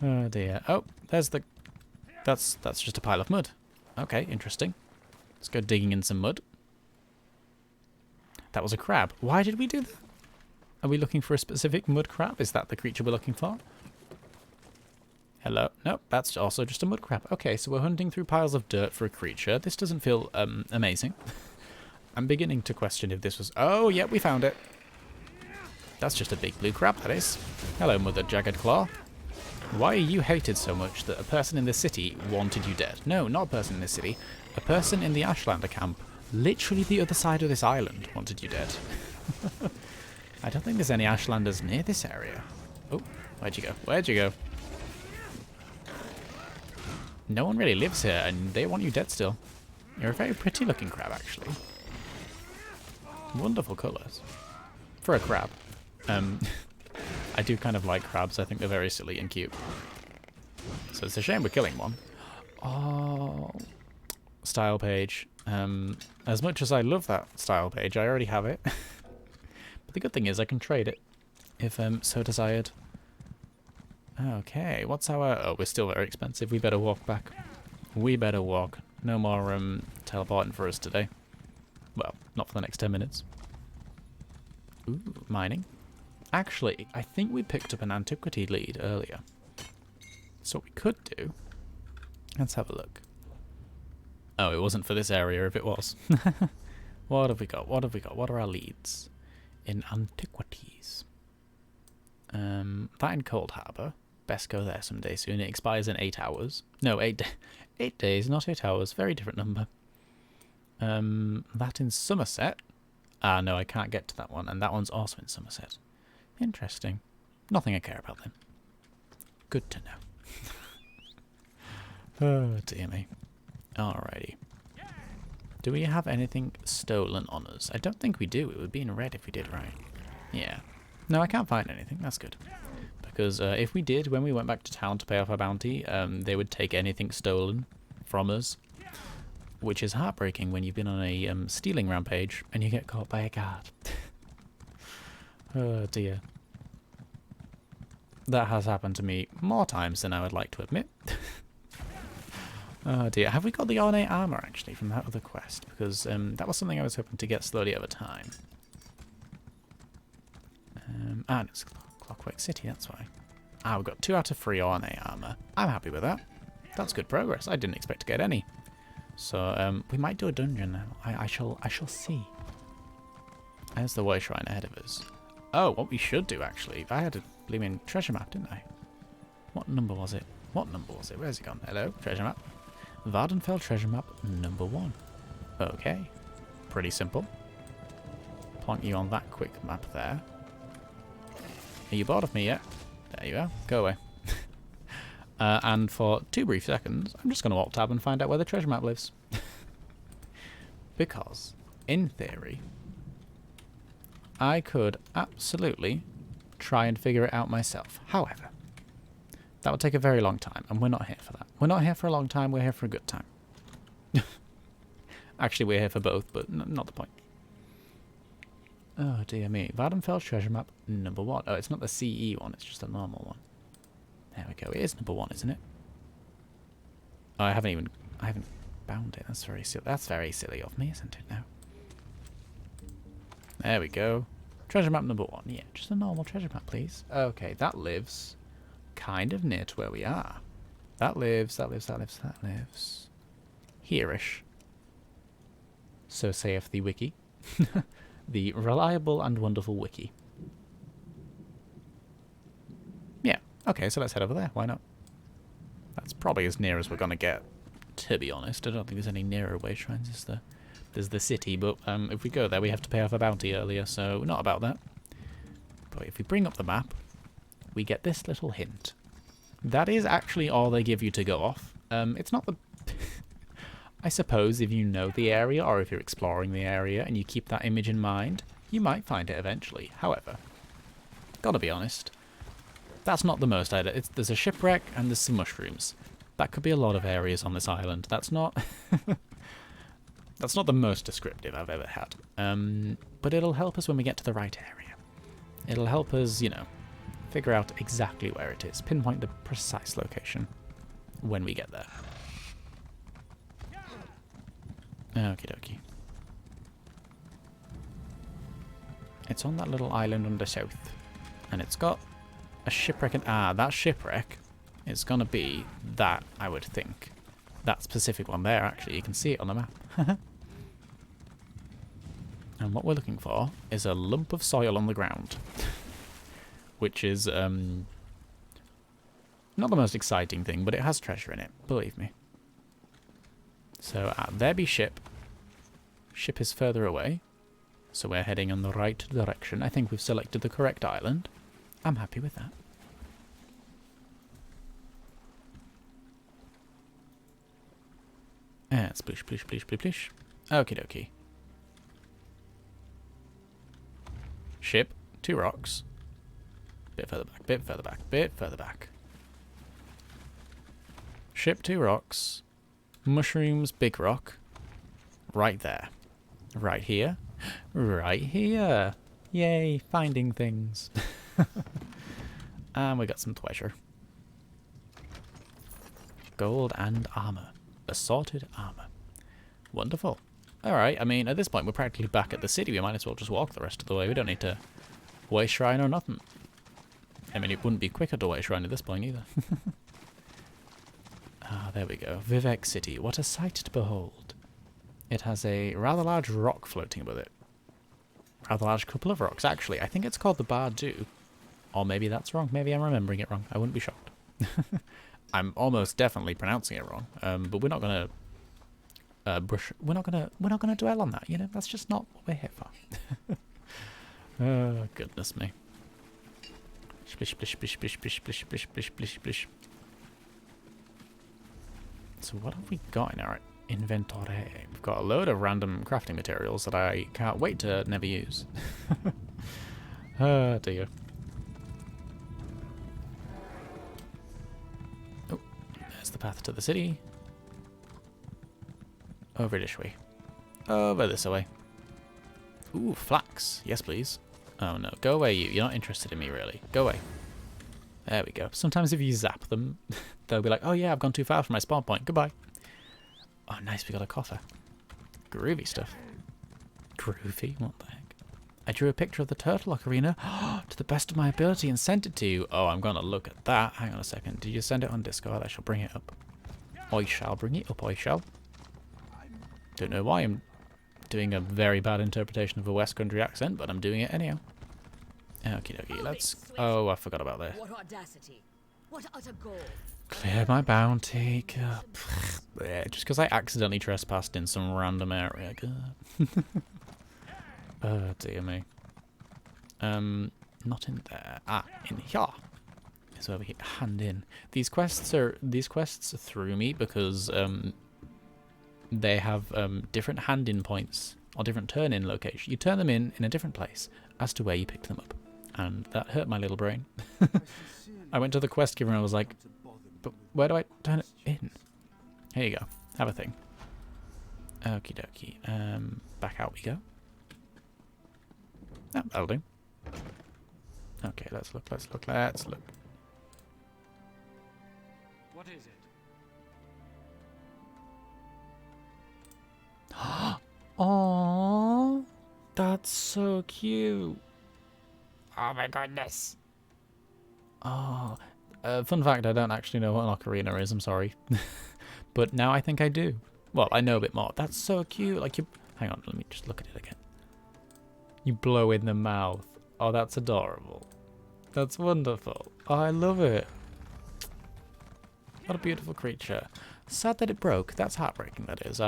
Oh dear. Oh, there's the... That's just a pile of mud. Okay, interesting. Let's go digging in some mud. That was a crab. Why did we do that? Are we looking for a specific mud crab? Is that the creature we're looking for? Hello? Nope, that's also just a mud crab. Okay, so we're hunting through piles of dirt for a creature. This doesn't feel amazing. I'm beginning to question if this was... Oh, yeah, we found it. That's just a big blue crab, that is. Hello, Mother Jagged Claw. Why are you hated so much that a person in the city wanted you dead? No, not a person in the city. A person in the Ashlander camp, literally the other side of this island, wanted you dead. I don't think there's any Ashlanders near this area. Oh, where'd you go? Where'd you go? No one really lives here, and they want you dead still. You're a very pretty looking crab, actually. Wonderful colours. For a crab. I do kind of like crabs. I think they're very silly and cute. So it's a shame we're killing one. Oh, style page. As much as I love that style page, I already have it. But the good thing is I can trade it if so desired. Okay, what's our... Oh, we're still very expensive. We better walk back. We better walk. No more teleporting for us today. Well, not for the next 10 minutes. Ooh, mining. Actually, I think we picked up an antiquity lead earlier. So what we could do... Let's have a look. Oh, it wasn't for this area if it was. What have we got? What have we got? What are our leads? In antiquities. That in Cold Harbour. Best go there someday soon. It expires in 8 hours. No, 8 days, not 8 hours. Very different number. That in Somerset. Ah, no, I can't get to that one. And that one's also in Somerset. Interesting. Nothing I care about then. Good to know. Oh, dear me. Alrighty. Do we have anything stolen on us? I don't think we do. It would be in red if we did, right? Yeah. No, I can't find anything. That's good. Because if we did, when we went back to town to pay off our bounty, they would take anything stolen from us. Which is heartbreaking when you've been on a stealing rampage and you get caught by a guard. Oh dear. That has happened to me more times than I would like to admit. Oh dear. Have we got the ornate armour actually from that other quest? Because that was something I was hoping to get slowly over time. And it's Clockwork City, that's why. Ah, we've got 2 out of 3 ornate armour. I'm happy with that. That's good progress. I didn't expect to get any. So we might do a dungeon now. I shall see. There's the way shrine ahead of us. Oh, what we should do actually. I had a blooming treasure map, didn't I? What number was it? What number was it? Where's it gone? Hello, treasure map. Vvardenfell treasure map number 1. Okay. Pretty simple. Plonk you on that quick map there. Are you bored of me yet? There you are. Go away. And for 2 brief seconds, I'm just going to alt tab and find out where the treasure map lives. Because, in theory, I could absolutely try and figure it out myself. However, that would take a very long time, and we're not here for that. We're not here for a long time, we're here for a good time. Actually, we're here for both, but not the point. Oh, dear me. Vvardenfell treasure map number 1. Oh, it's not the CE one, it's just a normal one. There we go. It is number 1, isn't it? Oh, I haven't bound it. That's very silly. That's very silly of me, isn't it now? There we go. Treasure map number 1. Yeah, just a normal treasure map, please. Okay, that lives kind of near to where we are. That lives here-ish. So saith the wiki. The reliable and wonderful wiki. Yeah. Okay, so let's head over there. Why not? That's probably as near as we're going to get, to be honest. I don't think there's any nearer way shrines. There's the city, but if we go there, we have to pay off a bounty earlier, so not about that. But if we bring up the map, we get this little hint. That is actually all they give you to go off. It's not the... I suppose if you know the area, or if you're exploring the area, and you keep that image in mind, you might find it eventually. However, gotta be honest, that's not the most either. There's a shipwreck and there's some mushrooms. That could be a lot of areas on this island. That's not... that's not the most descriptive I've ever had. But it'll help us when we get to the right area. It'll help us, you know, figure out exactly where it is. Pinpoint the precise location when we get there. Okie dokie. It's on that little island on the south. And it's got a shipwreck. And that shipwreck is going to be that, I would think. That specific one there, actually. You can see it on the map. And what we're looking for is a lump of soil on the ground. Which is not the most exciting thing, but it has treasure in it. Believe me. So there be ship. Ship is further away. So we're heading in the right direction. I think we've selected the correct island. I'm happy with that. Splish, splish, splish, splish, splish. Okie dokie. Ship, 2 rocks. Bit further back, bit further back, bit further back. Ship, 2 rocks. Mushrooms, big rock. Right there. Right here. Right here. Yay, finding things. And we got some treasure. Gold and armor. Assorted armor. Wonderful. Alright, I mean, at this point we're practically back at the city. We might as well just walk the rest of the way. We don't need to Waste Shrine or nothing. I mean, it wouldn't be quicker to Waste Shrine at this point either. Ah, there we go. Vivek City. What a sight to behold. It has a rather large rock floating above it. Rather large couple of rocks, actually. I think it's called the Bardu. Or maybe that's wrong. Maybe I'm remembering it wrong. I wouldn't be shocked. I'm almost definitely pronouncing it wrong. But we're not gonna we're not gonna dwell on that, you know? That's just not what we're here for. Oh, goodness me. Splish, splish, splish, splish, splish, splish, splish, splish, splish, splish. So what have we got in our inventory? We've got a load of random crafting materials that I can't wait to never use. Oh, dear. Oh, there's the path to the city. Over this way. Over this way. Ooh, flax. Yes, please. Oh no, go away you. You're not interested in me, really. Go away. There we go. Sometimes if you zap them, they'll be like, oh yeah, I've gone too far from my spawn point. Goodbye. Oh, nice. We got a coffer. Groovy stuff. Groovy? What the heck? I drew a picture of the turtle ocarina to the best of my ability and sent it to you. Oh, I'm going to look at that. Hang on a second. Did you send it on Discord? I shall bring it up. I shall bring it up. I shall. Don't know why I'm doing a very bad interpretation of a West Country accent, but I'm doing it anyhow. Okie dokie, let's... Oh, I forgot about this. What audacity! What utter gall! Clear my bounty. Yeah, just because I accidentally trespassed in some random area. Oh, dear me. Not in there. Ah, in here. So over here, hand in. These quests threw me because they have different hand-in points or different turn-in locations. You turn them in a different place as to where you picked them up, and that hurt my little brain. I went to the quest giver and I was like, but where do I turn it in? Here you go. Have a thing. Okie dokie. Back out we go. Oh, that'll do. Okay, let's look, let's look, let's look. What is it? Aww, that's so cute. Oh my goodness. Oh, fun fact, I don't actually know what an ocarina is, I'm sorry. But now I think I do. Well, I know a bit more. That's so cute. Like you... Hang on, let me just look at it again. You blow in the mouth. Oh, that's adorable. That's wonderful. Oh, I love it. What a beautiful creature. Sad that it broke. That's heartbreaking, that is.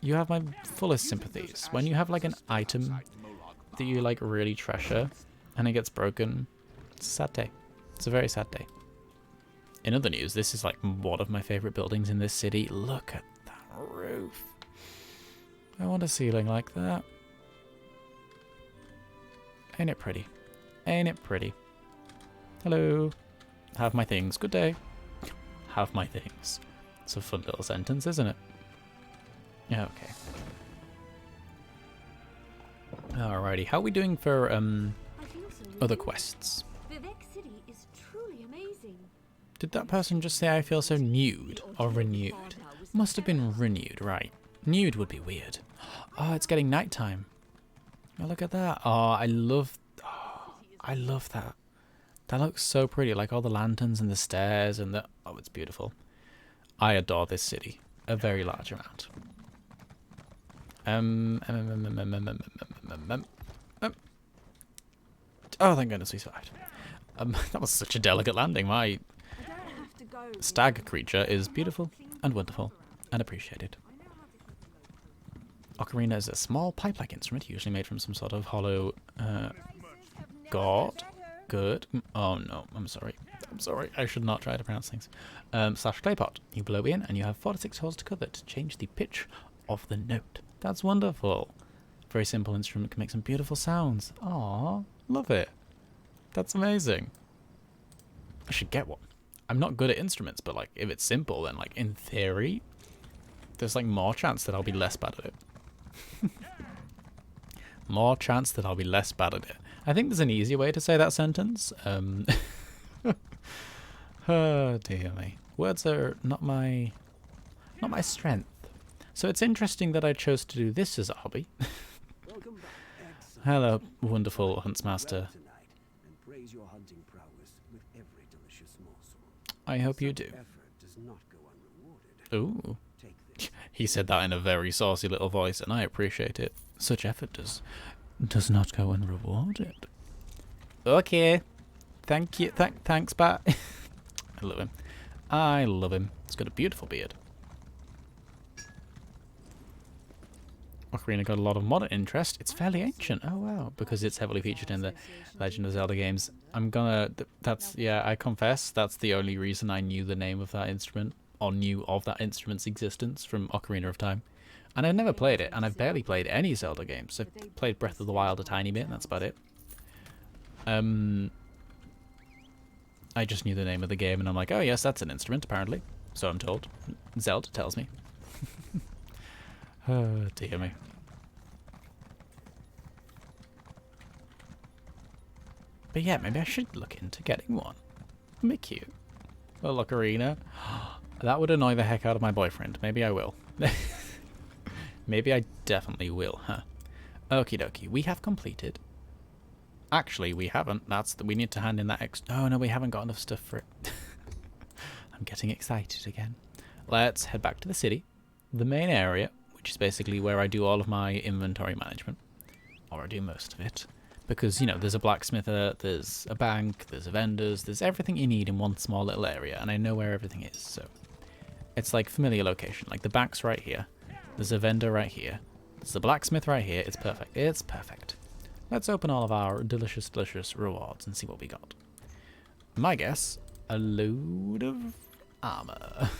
You have my fullest sympathies. When you have like an item that you like really treasure and it gets broken, it's a sad day. It's a very sad day. In other news, this is like one of my favorite buildings in this city. Look at that roof. I want a ceiling like that. Ain't it pretty? Ain't it pretty? Hello. Have my things. Good day. Have my things. It's a fun little sentence, isn't it? Yeah, okay. Alrighty, how are we doing for other quests? Vivek City is truly amazing. Did that person just say I feel so nude or renewed? Must have been renewed, right. Nude would be weird. Oh, it's getting nighttime. Oh, look at that. Oh, I love that. That looks so pretty, like all the lanterns and the stairs and the... Oh, it's beautiful. I adore this city. A very large amount. Oh, thank goodness we survived. That was such a delicate landing. My stag creature is beautiful and wonderful and appreciated. Ocarina is a small pipe-like instrument, usually made from some sort of hollow gourd. Good. Oh no, I'm sorry. I'm sorry. I should not try to pronounce things. Slash clay pot. You blow in and you have 4 to 6 holes to cover to change the pitch of the note. That's wonderful. Very simple instrument, can make some beautiful sounds. Aww, love it. That's amazing. I should get one. I'm not good at instruments, but like if it's simple, then like in theory, there's like more chance that I'll be less bad at it. More chance that I'll be less bad at it. I think there's an easier way to say that sentence. Oh dear me. Words are not my strength. So it's interesting that I chose to do this as a hobby. Hello, wonderful Huntsmaster. I hope you do. Effort does not go unrewarded. Ooh. Take this. He said that in a very saucy little voice, and I appreciate it. Such effort does not go unrewarded. Okay. Thank you. Thanks, Bat. I love him. I love him. He's got a beautiful beard. Ocarina got a lot of modern interest. It's fairly ancient. Oh wow, because it's heavily featured in the Legend of Zelda games. I'm gonna. Yeah, I confess that's the only reason I knew the name of that instrument, or knew of that instrument's existence from Ocarina of Time. And I've never played it, and I've barely played any Zelda games. I've played Breath of the Wild a tiny bit, and that's about it. I just knew the name of the game, and I'm like, oh yes, that's an instrument, apparently. So I'm told. Zelda tells me. Oh, dear me. But yeah, maybe I should look into getting one. It'd be cute. A little ocarina. That would annoy the heck out of my boyfriend. Maybe I will. Maybe I definitely will, huh? Okie dokie. We have completed. Actually, we haven't. We need to hand in that Oh, no, we haven't got enough stuff for it. I'm getting excited again. Let's head back to the city. The main area, which is basically where I do all of my inventory management. Or I do most of it. Because, you know, there's a blacksmither, there's a bank, there's a vendors, there's everything you need in one small little area, and I know where everything is, so... It's like familiar location. Like, the bank's right here. There's a vendor right here. There's a blacksmith right here. It's perfect. It's perfect. Let's open all of our delicious, delicious rewards and see what we got. My guess, a load of armor.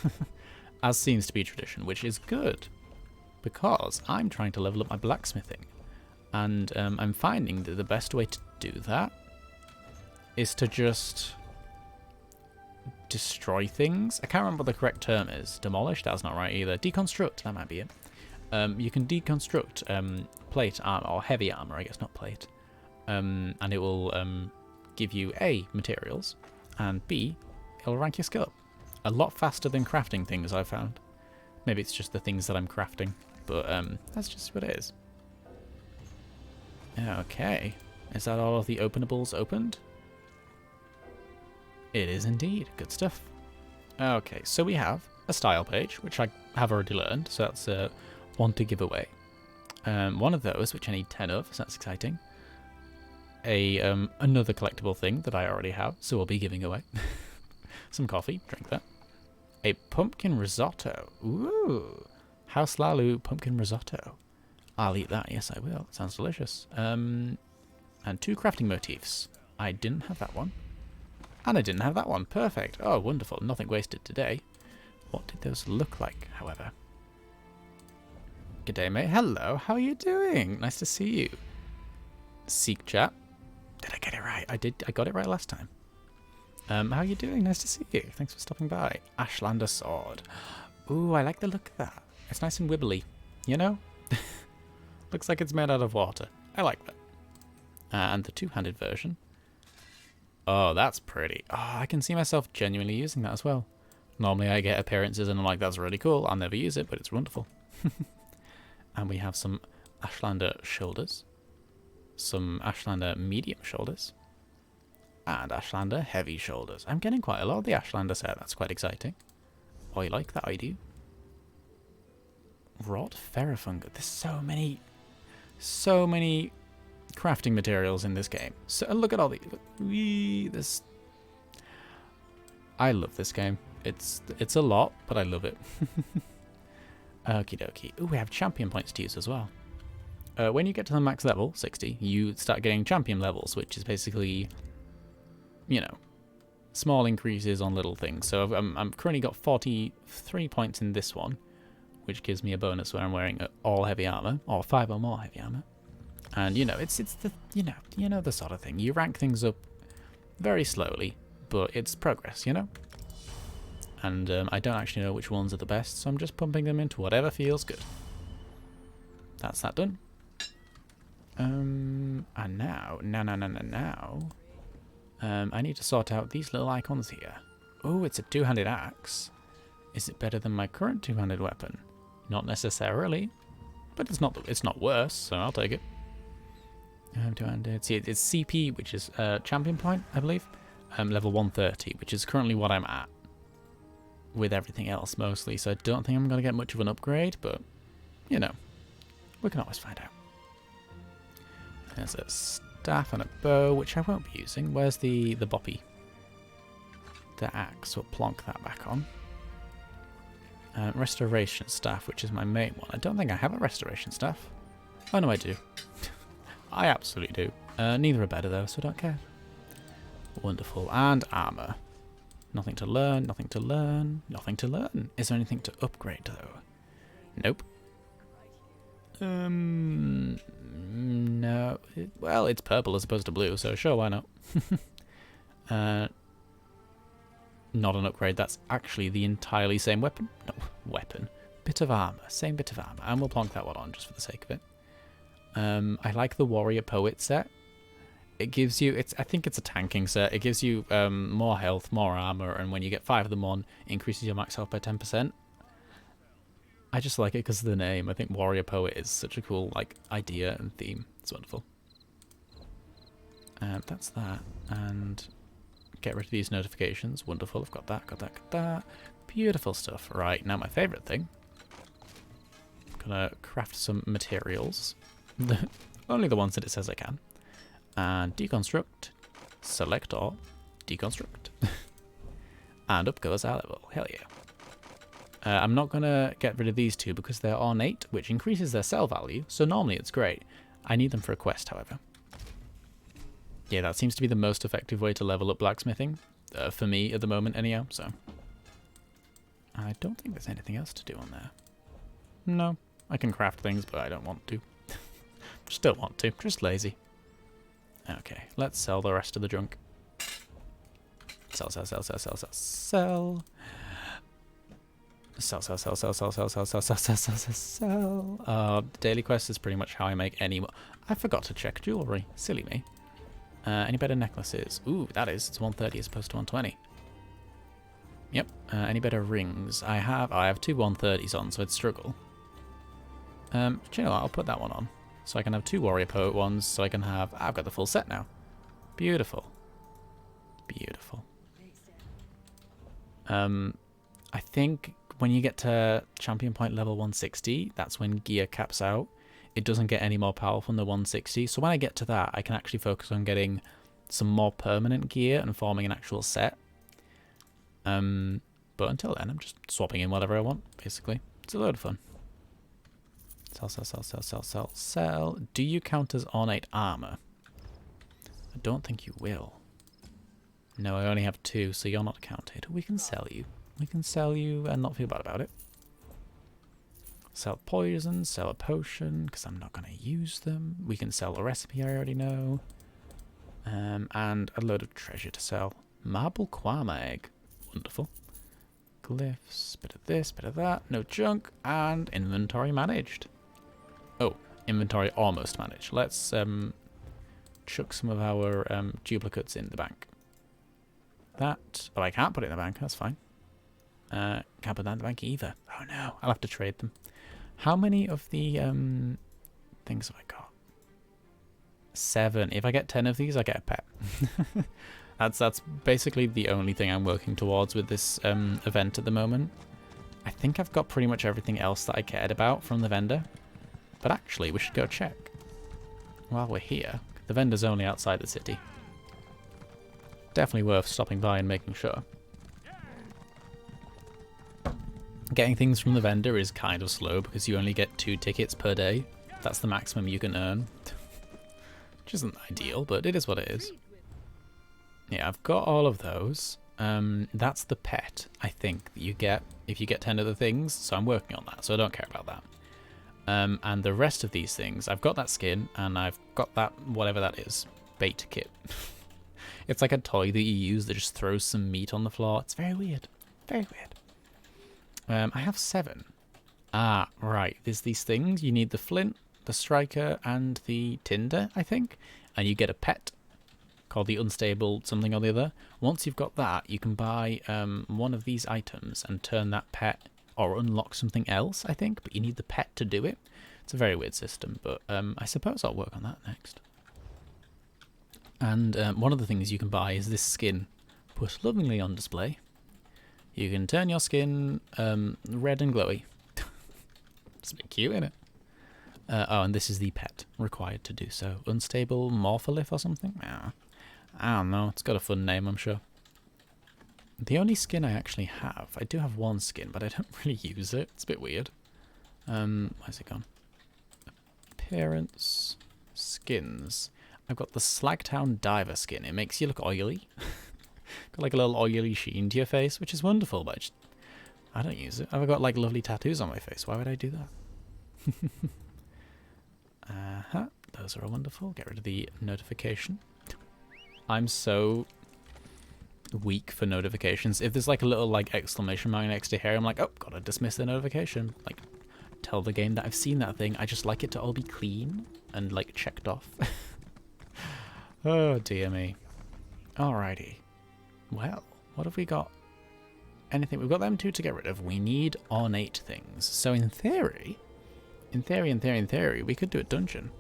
As seems to be tradition, which is good. Because I'm trying to level up my blacksmithing. And I'm finding that the best way to do that is to just destroy things. I can't remember what the correct term is. Demolish? That's not right either. Deconstruct, that might be it. You can deconstruct plate armor, or heavy armor, I guess, not plate. And it will give you A, materials, and B, it'll rank your skill up. A lot faster than crafting things, I've found. Maybe it's just the things that I'm crafting, but that's just what it is. Okay, is that all of the openables opened? It is indeed. Good stuff. Okay, so we have a style page, which I have already learned, so that's one to give away. One of those, which I need 10 of, so that's exciting. Another collectible thing that I already have, so we'll be giving away. Some coffee, drink that. A pumpkin risotto. Ooh, House Lalu pumpkin risotto. I'll eat that, yes I will. Sounds delicious. And 2 crafting motifs. I didn't have that one. And I didn't have that one. Perfect. Oh, wonderful. Nothing wasted today. What did those look like, however? G'day, mate. Hello. How are you doing? Nice to see you. Seek chat. Did I get it right? I did. I got it right last time. How are you doing? Nice to see you. Thanks for stopping by. Ashlander sword. Ooh, I like the look of that. It's nice and wibbly. You know? Looks like it's made out of water. I like that. And the two-handed version. Oh, that's pretty. Oh, I can see myself genuinely using that as well. Normally I get appearances and I'm like, that's really cool. I'll never use it, but it's wonderful. And we have some Ashlander shoulders. Some Ashlander medium shoulders. And Ashlander heavy shoulders. I'm getting quite a lot of the Ashlander set. That's quite exciting. Oh, you like that idea? Wrought ferrofungus. There's so many crafting materials in this game. So look at all this. I love this game. It's a lot, but I love it. Okie dokie. Ooh, we have champion points to use as well. When you get to the max level, 60, you start getting champion levels, which is basically, you know, small increases on little things. So I've currently got 43 points in this one, which gives me a bonus when I'm wearing all heavy armor, or 5 or more heavy armor. And, you know, it's the, you know the sort of thing. You rank things up very slowly, but it's progress, you know? And I don't actually know which ones are the best, so I'm just pumping them into whatever feels good. That's that done. And now, I need to sort out these little icons here. Oh, it's a two-handed axe. Is it better than my current two-handed weapon? Not necessarily, but it's not worse, so I'll take it. Two-handed. See, it's CP, which is champion point, I believe. Level 130, which is currently what I'm at. with everything else mostly, so I don't think I'm going to get much of an upgrade, but, you know, we can always find out. There's a staff and a bow, which I won't be using. Where's the boppy? The axe. We'll plonk that back on. Restoration staff, which is my main one. I don't think I have a restoration staff. Oh, no, I do. I absolutely do. Neither are better, though, so I don't care. Wonderful. And armor. Nothing to learn, nothing to learn, nothing to learn. Is there anything to upgrade, though? Nope. No. Well, it's purple as opposed to blue, so sure, why not? Not an upgrade. That's actually the entirely same weapon. No, weapon. Bit of armor. Same bit of armor. And we'll plonk that one on just for the sake of it. I like the Warrior Poet set. It gives you... I think it's a tanking set. It gives you more health, more armor, and when you get 5 of them on, it increases your max health by 10%. I just like it because of the name. I think Warrior Poet is such a cool idea and theme. It's wonderful. That's that. And... get rid of these notifications. Wonderful. I've got that, got that, got that. Beautiful stuff. Right, now my favourite thing. I'm going to craft some materials. Only the ones that it says I can. And deconstruct. Select all. Deconstruct. And up goes our level. Hell yeah. I'm not going to get rid of these two because they're ornate, which increases their sell value. So normally it's great. I need them for a quest, however. Yeah, that seems to be the most effective way to level up blacksmithing, for me at the moment anyhow, so. I don't think there's anything else to do on there. No, I can craft things, but I don't want to. Just don't want to, just lazy. Okay, let's sell the rest of the junk. Sell, sell, sell, sell, sell, sell, sell. Sell, sell, sell, sell, sell, sell, sell, sell, sell, sell, sell, sell, sell. Daily quest is pretty much how I make any... I forgot to check jewellery. Silly me. Any better necklaces? Ooh, that is. It's 130 as opposed to 120. Yep. Any better rings? I have 2 130s on, so I'd struggle. Do you know what? I'll put that one on. So I can have 2 Warrior Poet ones, so I can have... I've got the full set now. Beautiful. Beautiful. I think when you get to champion point level 160, that's when gear caps out. It doesn't get any more powerful than the 160. So when I get to that, I can actually focus on getting some more permanent gear and forming an actual set. But until then, I'm just swapping in whatever I want, basically. It's a load of fun. Sell, sell, sell, sell, sell, sell, sell. Do you count as ornate armor? I don't think you will. No, I only have 2, so you're not counted. We can sell you. We can sell you and not feel bad about it. Sell poison, sell a potion, because I'm not going to use them. We can sell a recipe I already know. And a load of treasure to sell. Marble Kwama egg. Wonderful. Glyphs, bit of this, bit of that. No junk, and inventory managed. Oh, inventory almost managed. Let's chuck some of our duplicates in the bank. That... Oh, I can't put it in the bank. That's fine. Can't put that in the bank either. Oh no, I'll have to trade them. How many of the things have I got? 7. If I get 10 of these, I get a pet. That's basically the only thing I'm working towards with this event at the moment. I think I've got pretty much everything else that I cared about from the vendor. But actually, we should go check. While we're here, the vendor's only outside the city. Definitely worth stopping by and making sure. Getting things from the vendor is kind of slow because you only get 2 tickets per day. That's the maximum you can earn. Which isn't ideal, but it is what it is. Yeah, I've got all of those. That's the pet, I think, that you get if you get 10 of the things. So I'm working on that, so I don't care about that. And the rest of these things, I've got that skin, and I've got that, whatever that is, bait kit. It's like a toy that you use that just throws some meat on the floor. It's very weird. Very weird. I have 7. Ah, right. There's these things. You need the flint, the striker, and the tinder, I think. And you get a pet called the unstable something or the other. Once you've got that, you can buy one of these items and turn that pet or unlock something else, I think. But you need the pet to do it. It's a very weird system, but I suppose I'll work on that next. And one of the things you can buy is this skin put lovingly on display. You can turn your skin red and glowy. It's a bit cute, isn't it? Oh, and this is the pet required to do so. Unstable Morpholith or something? I don't know. It's got a fun name, I'm sure. The only skin I actually have, I do have one skin, but I don't really use it. It's a bit weird. Where's it gone? Appearance, skins. I've got the Slagtown Diver skin. It makes you look oily. Got like a little oily sheen to your face, which is wonderful, but I don't use it. I've got like lovely tattoos on my face. Why would I do that? Those are all wonderful. Get rid of the notification. I'm so weak for notifications. If there's like a little like exclamation mark next to here, I'm like, oh, gotta dismiss the notification. Like, tell the game that I've seen that thing. I just like it to all be clean and like checked off. Oh dear me. Alrighty. Well, what have we got? Anything? We've got them two to get rid of. We need ornate things. So in theory, we could do a dungeon.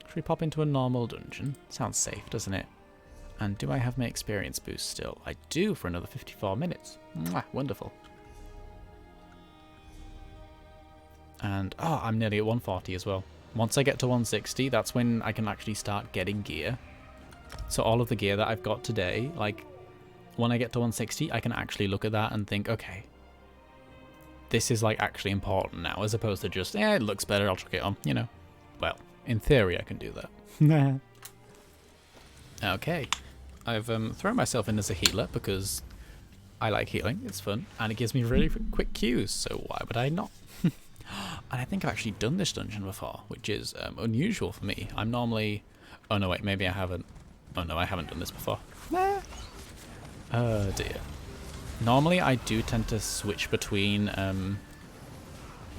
Should we pop into a normal dungeon? Sounds safe, doesn't it? And do I have my experience boost still? I do for another 54 minutes. Mwah, wonderful. And, oh, I'm nearly at 140 as well. Once I get to 160, that's when I can actually start getting gear. So all of the gear that I've got today, like, when I get to 160, I can actually look at that and think, okay, this is, like, actually important now, as opposed to just, it looks better, I'll chuck it on, you know. Well, in theory, I can do that. Okay. I've thrown myself in as a healer because I like healing, it's fun, and it gives me really quick Qs, so why would I not? And I think I've actually done this dungeon before, which is unusual for me. I'm normally... Oh no, wait, maybe I haven't. Oh no, I haven't done this before. Oh dear. Normally I do tend to switch between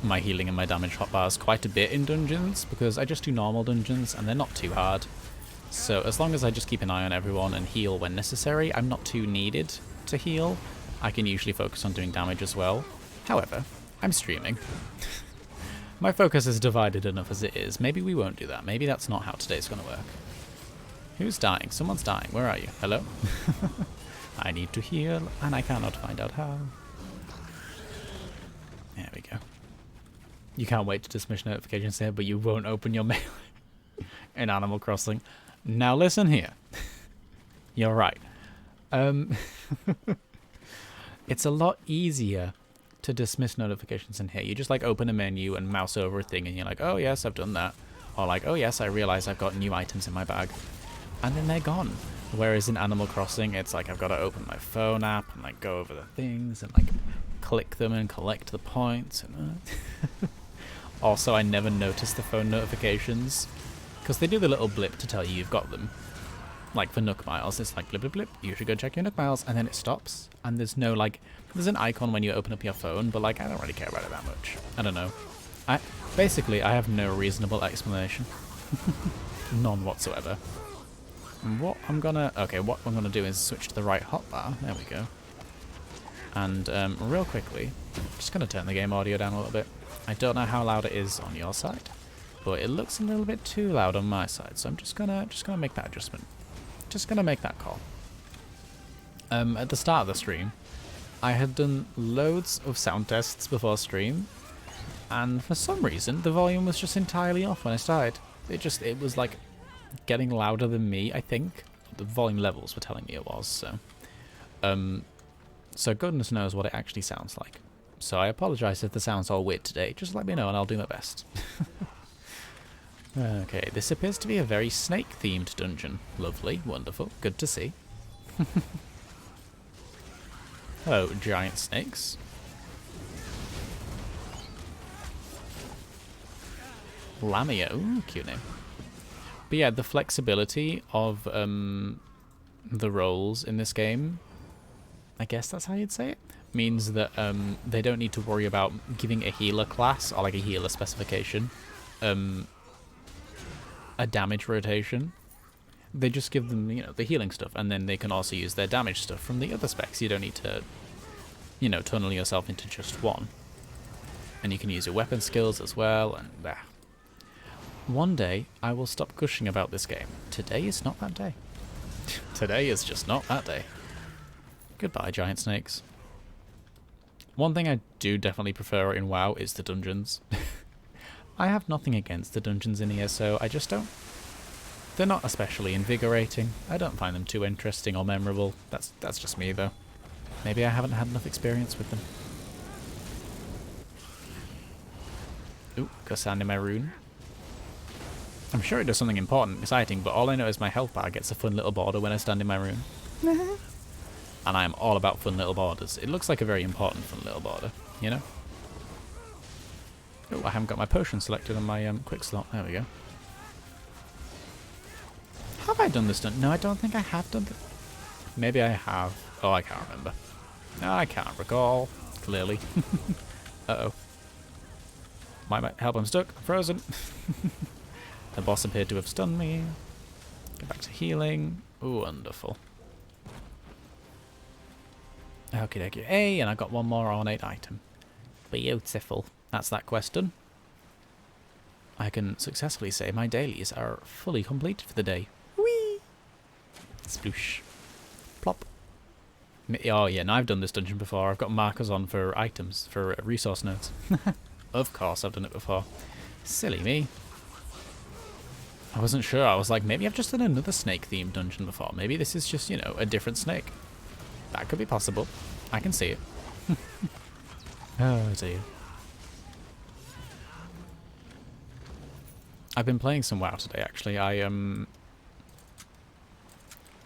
my healing and my damage hotbars quite a bit in dungeons, because I just do normal dungeons and they're not too hard. So as long as I just keep an eye on everyone and heal when necessary, I'm not too needed to heal. I can usually focus on doing damage as well. However, I'm streaming. My focus is divided enough as it is. Maybe we won't do that. Maybe that's not how today's going to work. Who's dying? Someone's dying. Where are you? Hello? I need to heal, and I cannot find out how. There we go. You can't wait to dismiss notifications here, but you won't open your mail in Animal Crossing. Now listen here. You're right. It's a lot easier to dismiss notifications in here. You just like open a menu and mouse over a thing and you're like, oh yes, I've done that. Or like, oh yes, I realize I've got new items in my bag. And then they're gone. Whereas in Animal Crossing, it's like I've got to open my phone app and like go over the things and like click them and collect the points. And, also, I never notice the phone notifications because they do the little blip to tell you you've got them. Like for Nook Miles, it's like blip blip blip, you should go check your Nook Miles, and then it stops. And there's no like, there's an icon when you open up your phone, but like I don't really care about it that much. I don't know. Basically, I have no reasonable explanation. None whatsoever. What I'm gonna do is switch to the right hotbar. There we go. And real quickly, I'm just gonna turn the game audio down a little bit. I don't know how loud it is on your side, but it looks a little bit too loud on my side, so I'm just gonna make that adjustment. Just gonna make that call. At the start of the stream, I had done loads of sound tests before stream, and for some reason the volume was just entirely off when I started. It was like getting louder than me, I think. The volume levels were telling me it was, so. So goodness knows what it actually sounds like. So I apologise if the sound's all weird today. Just let me know and I'll do my best. Okay, this appears to be a very snake-themed dungeon. Lovely, wonderful, good to see. Hello, giant snakes. Lamio, ooh, cute name. But yeah, the flexibility of the roles in this game, I guess that's how you'd say it, means that they don't need to worry about giving a healer class, or like a healer specification, a damage rotation. They just give them, you know, the healing stuff, and then they can also use their damage stuff from the other specs. You don't need to, you know, tunnel yourself into just one. And you can use your weapon skills as well, and one day I will stop gushing about this game. Today is not that day. Today is just not that day. Goodbye, giant snakes. One thing I do definitely prefer in WoW is the dungeons. I have nothing against the dungeons in here, so I just don't... They're not especially invigorating. I don't find them too interesting or memorable. That's just me, though. Maybe I haven't had enough experience with them. Ooh, go stand in my rune. I'm sure it does something important and exciting, but all I know is my health bar gets a fun little border when I stand in my rune. And I am all about fun little borders. It looks like a very important fun little border, you know? Oh, I haven't got my potion selected on my quick slot. There we go. Have I done this done? No, I don't think I have done it. Maybe I have. Oh, I can't remember. No, I can't recall. Clearly. Uh-oh. Might help, I'm stuck. I'm frozen. The boss appeared to have stunned me. Get back to healing. Ooh, wonderful. Okie dokie. Hey, and I got one more ornate item. Beautiful. That's that quest done. I can successfully say my dailies are fully completed for the day. Whee! Sploosh. Plop. Oh yeah, now I've done this dungeon before. I've got markers on for items, for resource nodes. Of course I've done it before. Silly me. I wasn't sure. I was like, maybe I've just done another snake-themed dungeon before. Maybe this is just, you know, a different snake. That could be possible. I can see it. Oh dear. I've been playing some WoW today, actually.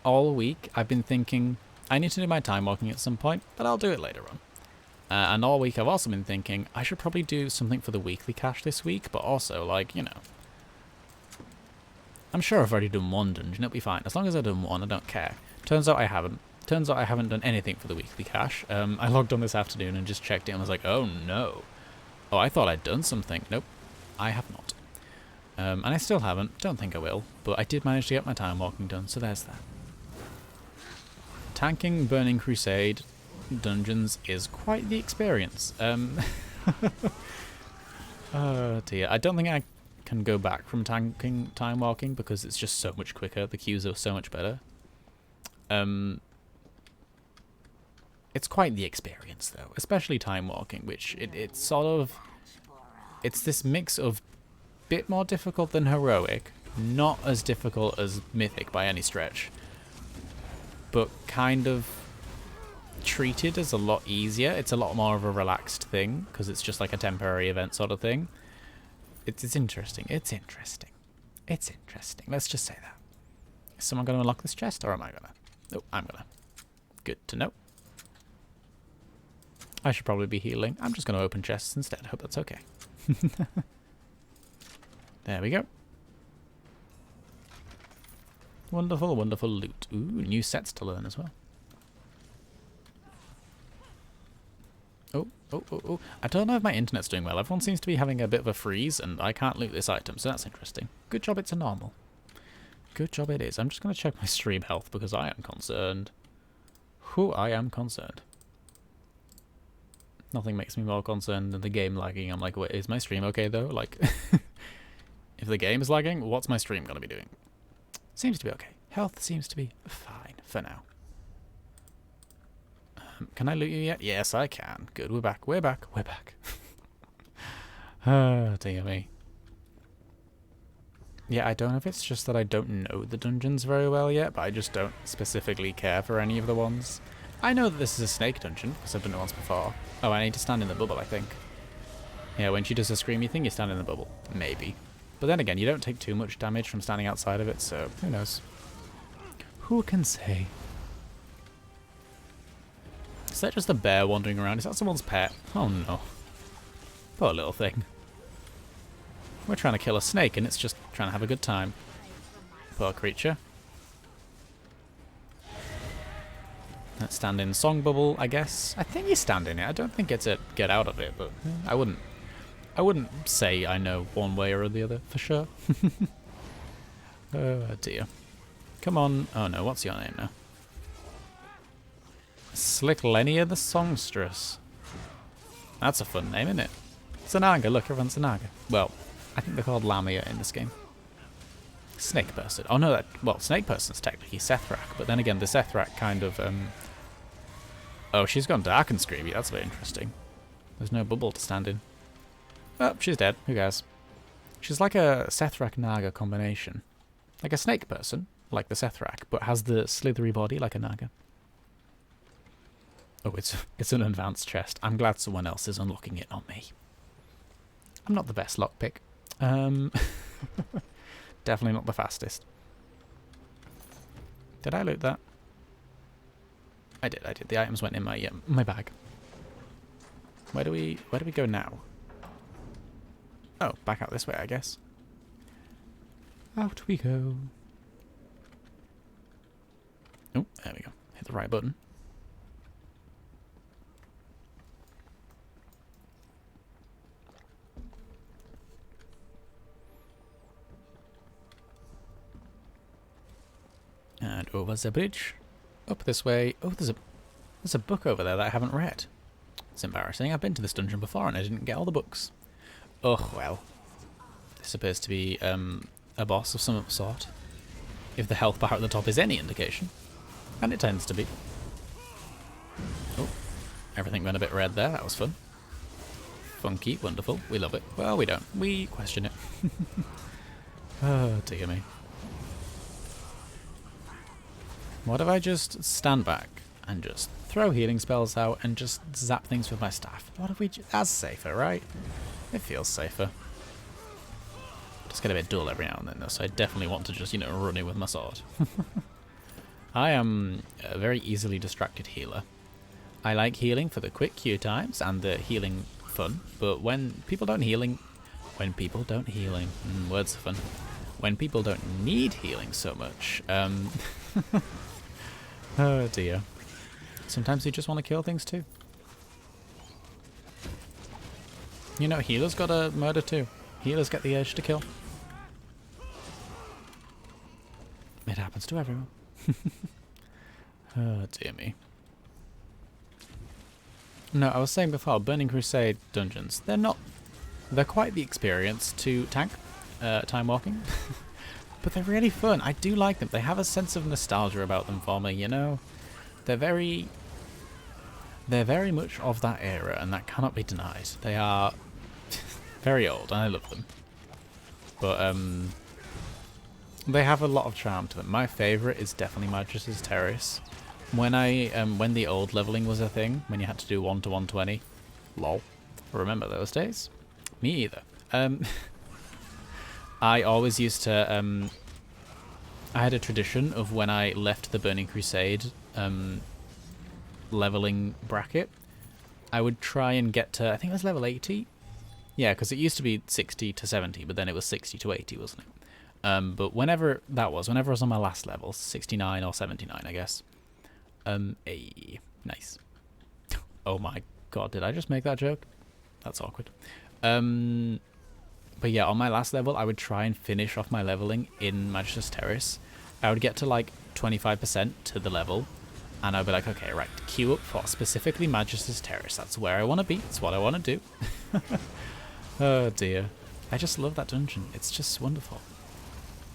All week, I've been thinking, I need to do my time walking at some point, but I'll do it later on. And all week, I've also been thinking, I should probably do something for the weekly cache this week, but also, like, you know, I'm sure I've already done one dungeon, it'll be fine. As long as I've done one, I don't care. Turns out I haven't. Turns out I haven't done anything for the weekly cache. I logged on this afternoon and just checked it and was like, oh no. Oh, I thought I'd done something. Nope, I have not. And I still haven't. Don't think I will. But I did manage to get my time walking done, so there's that. Tanking Burning Crusade dungeons is quite the experience. Oh dear. I don't think I can go back from tanking time walking because it's just so much quicker. The queues are so much better. It's quite the experience though, especially time walking, which it's sort of, it's this mix of bit more difficult than heroic, not as difficult as mythic by any stretch, but kind of treated as a lot easier. It's a lot more of a relaxed thing because it's just like a temporary event sort of thing. It's interesting. It's interesting. It's interesting. Let's just say that. Is someone going to unlock this chest or am I going to? Oh, I'm going to. Good to know. I should probably be healing. I'm just going to open chests instead. I hope that's okay. There we go. Wonderful, wonderful loot. Ooh, new sets to learn as well. Oh, oh, oh, oh. I don't know if my internet's doing well. Everyone seems to be having a bit of a freeze, and I can't loot this item, so that's interesting. Good job it's a normal. Good job it is. I'm just going to check my stream health, because I am concerned. Whew, I am concerned. Nothing makes me more concerned than the game lagging. I'm like, wait, is my stream okay, though? Like, if the game is lagging, what's my stream going to be doing? Seems to be okay. Health seems to be fine for now. Can I loot you yet? Yes, I can. Good, we're back, we're back, we're back. Oh, dear me. Yeah, I don't know if it's just that I don't know the dungeons very well yet, but I just don't specifically care for any of the ones. I know that this is a snake dungeon, because I've done it once before. Oh, I need to stand in the bubble, I think. Yeah, when she does a screamy thing, you stand in the bubble. Maybe. But then again, you don't take too much damage from standing outside of it, so who knows? Who can say? Is that just a bear wandering around? Is that someone's pet? Oh no. Poor little thing. We're trying to kill a snake and it's just trying to have a good time. Poor creature. Let's stand in song bubble, I guess. I think you stand in it. I don't think it's a get out of it, but I wouldn't say I know one way or the other for sure. Oh dear. Come on. Oh no, what's your name now? Slick Lenia the Songstress. That's a fun name, isn't it? Zanaga, look, everyone's Zanaga. Well, I think they're called Lamia in this game. Snake Person. Oh no, well, Snake Person's technically Sethrak, but then again, the Sethrak kind of, Oh, she's gone dark and screamy. That's very interesting. There's no bubble to stand in. Oh, she's dead. Who cares? She's like a Sethrak Naga combination. Like a snake person, like the Sethrak, but has the slithery body like a Naga. Oh, it's an advanced chest. I'm glad someone else is unlocking it, not me. I'm not the best lockpick. Definitely not the fastest. Did I loot that? I did. The items went in my bag. Where do we go now? Oh, back out this way, I guess. Out we go. Oh, there we go. Hit the right button. And over the bridge. Up this way. Oh, there's a book over there that I haven't read. It's embarrassing. I've been to this dungeon before and I didn't get all the books. Oh, well. This appears to be a boss of some sort. If the health bar at the top is any indication. And it tends to be. Oh, everything went a bit red there. That was fun. Funky, wonderful. We love it. Well, we don't. We question it. Oh, dear me. What if I just stand back and just throw healing spells out and just zap things with my staff? What if we... That's safer, right? It feels safer. Just get a bit dull every now and then, though, so I definitely want to just, you know, run in with my sword. I am a very easily distracted healer. I like healing for the quick queue times and the healing fun, but when people don't healing... words are fun. When people don't need healing so much, oh dear. Sometimes you just want to kill things too. You know, healers gotta murder too. Healers get the urge to kill. It happens to everyone. Oh dear me. No, I was saying before, Burning Crusade dungeons, they're quite the experience to tank time walking. But they're really fun. I do like them. They have a sense of nostalgia about them for me, you know? They're very much of that era, and that cannot be denied. They are very old, and I love them. But they have a lot of charm to them. My favourite is definitely Magus' Terrace. When the old leveling was a thing, when you had to do 1 to 120, lol. Remember those days? Me either. I always used to, I had a tradition of when I left the Burning Crusade leveling bracket, I would try and get to, I think it was level 80? Yeah, because it used to be 60 to 70, but then it was 60 to 80, wasn't it? But whenever I was on my last level, 69 or 79, I guess. Nice. Oh my god, did I just make that joke? That's awkward. But yeah, on my last level, I would try and finish off my leveling in Magus' Terrace. I would get to like 25% to the level, and I'd be like, okay, right, queue up for specifically Magus' Terrace. That's where I want to be. That's what I want to do. Oh dear. I just love that dungeon. It's just wonderful.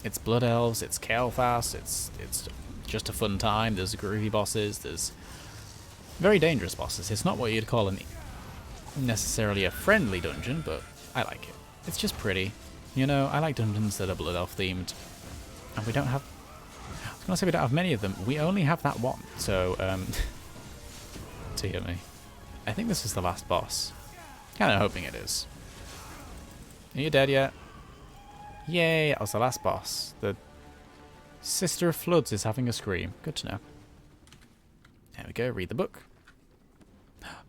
It's Blood Elves, it's Kael'thas, it's just a fun time. There's groovy bosses, there's very dangerous bosses. It's not what you'd call necessarily a friendly dungeon, but I like it. It's just pretty. You know, I like dungeons that are Blood Elf themed. And we don't have... I was going to say we don't have many of them. We only have that one. So, dear me. I think this is the last boss. Kind of hoping it is. Are you dead yet? Yay, that was the last boss. The Sister of Floods is having a scream. Good to know. There we go, read the book.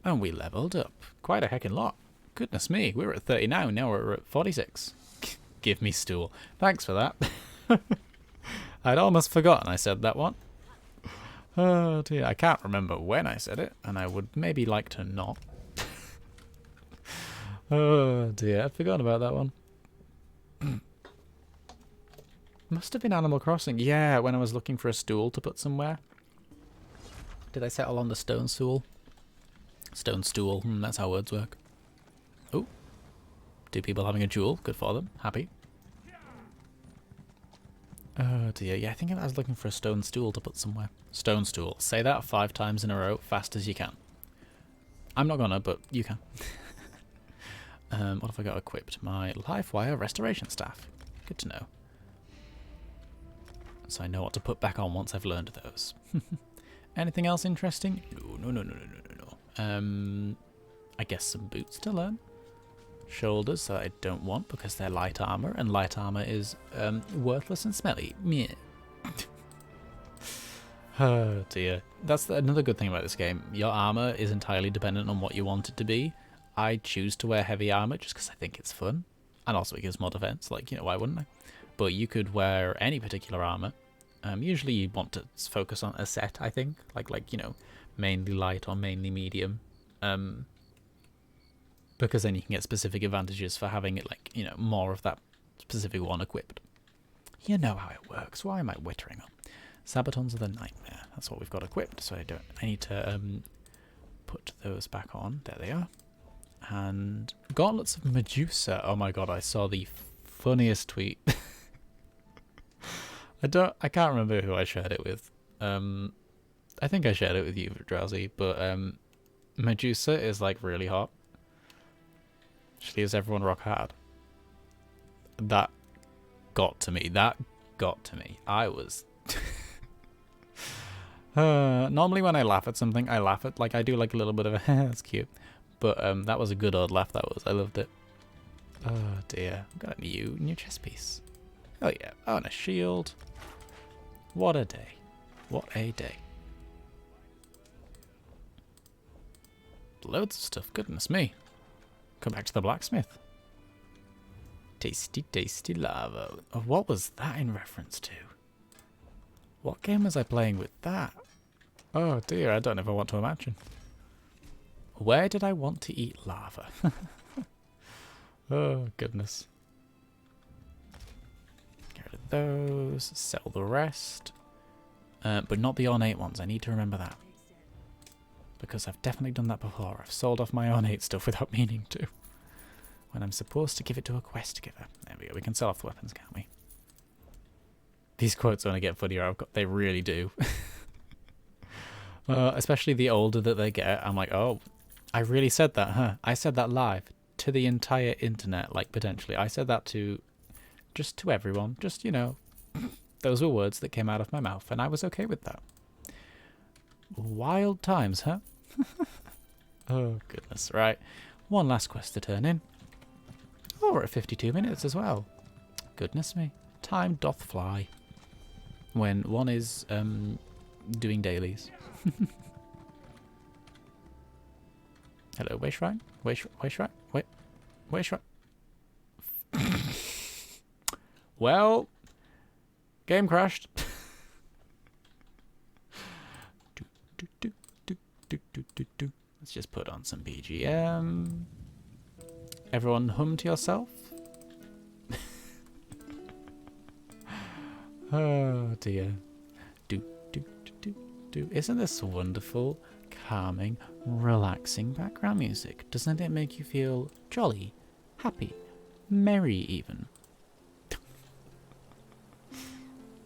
And we leveled up. Quite a heckin' lot. Goodness me, we were at 30 now we're at 46. Give me stool. Thanks for that. I'd almost forgotten I said that one. Oh dear, I can't remember when I said it, and I would maybe like to not. Oh dear, I'd forgotten about that one. Must have been Animal Crossing. Yeah, when I was looking for a stool to put somewhere. Did I settle on the stone stool? Stone stool, that's how words work. Oh, 2 people having a duel. Good for them. Happy. Oh dear. Yeah, I think I was looking for a stone stool to put somewhere. Stone stool. Say that 5 times in a row, fast as you can. I'm not gonna, but you can. What have I got equipped? My Livewire Restoration Staff. Good to know. So I know what to put back on once I've learned those. Anything else interesting? No. I guess some boots to learn. Shoulders that I don't want because they're light armor, and light armor is worthless and smelly. Meh. Oh dear. That's another good thing about this game. Your armor is entirely dependent on what you want it to be. I choose to wear heavy armor just because I think it's fun. And also it gives more defense. Like, you know, why wouldn't I? But you could wear any particular armor. Usually you want to focus on a set, I think. Like you know, mainly light or mainly medium. Because then you can get specific advantages for having it, like, you know, more of that specific one equipped. You know how it works. Why am I wittering on? Sabatons of the Nightmare. That's what we've got equipped. So I need to put those back on. There they are. And Gauntlets of Medusa. Oh my god, I saw the funniest tweet. I can't remember who I shared it with. I think I shared it with you, Drowsy, but Medusa is like really hot. She leaves everyone rock hard. That got to me. I was normally when I laugh at something, I laugh at, like, I do like a little bit of a that's cute. But that was a good old laugh, that was. I loved it. Oh dear. I've got a new chest piece. Oh yeah. Oh, and a shield. What a day. What a day. Loads of stuff. Goodness me. Come back to the blacksmith. Tasty, tasty lava. Oh, what was that in reference to? What game was I playing with that? Oh dear, I don't ever want to imagine. Where did I want to eat lava? Oh goodness. Get rid of those. Sell the rest. But not the ornate ones. I need to remember that. Because I've definitely done that before. I've sold off my ornate stuff without meaning to. When I'm supposed to give it to a quest giver. There we go. We can sell off the weapons, can't we? These quotes only get funnier. They really do. Especially the older that they get. I'm like, oh, I really said that, huh? I said that live to the entire internet, like, potentially. I said that to everyone. Just, you know, those were words that came out of my mouth, and I was okay with that. Wild times, huh? Oh, goodness. Right. One last quest to turn in. Oh, we're at 52 minutes as well. Goodness me. Time doth fly. When one is doing dailies. Hello, way shrine? Way shrine? Way shrine? Well, game crashed. Let's just put on some BGM. Everyone hum to yourself. Oh dear. Isn't this wonderful, calming, relaxing background music? Doesn't it make you feel jolly, happy, merry even?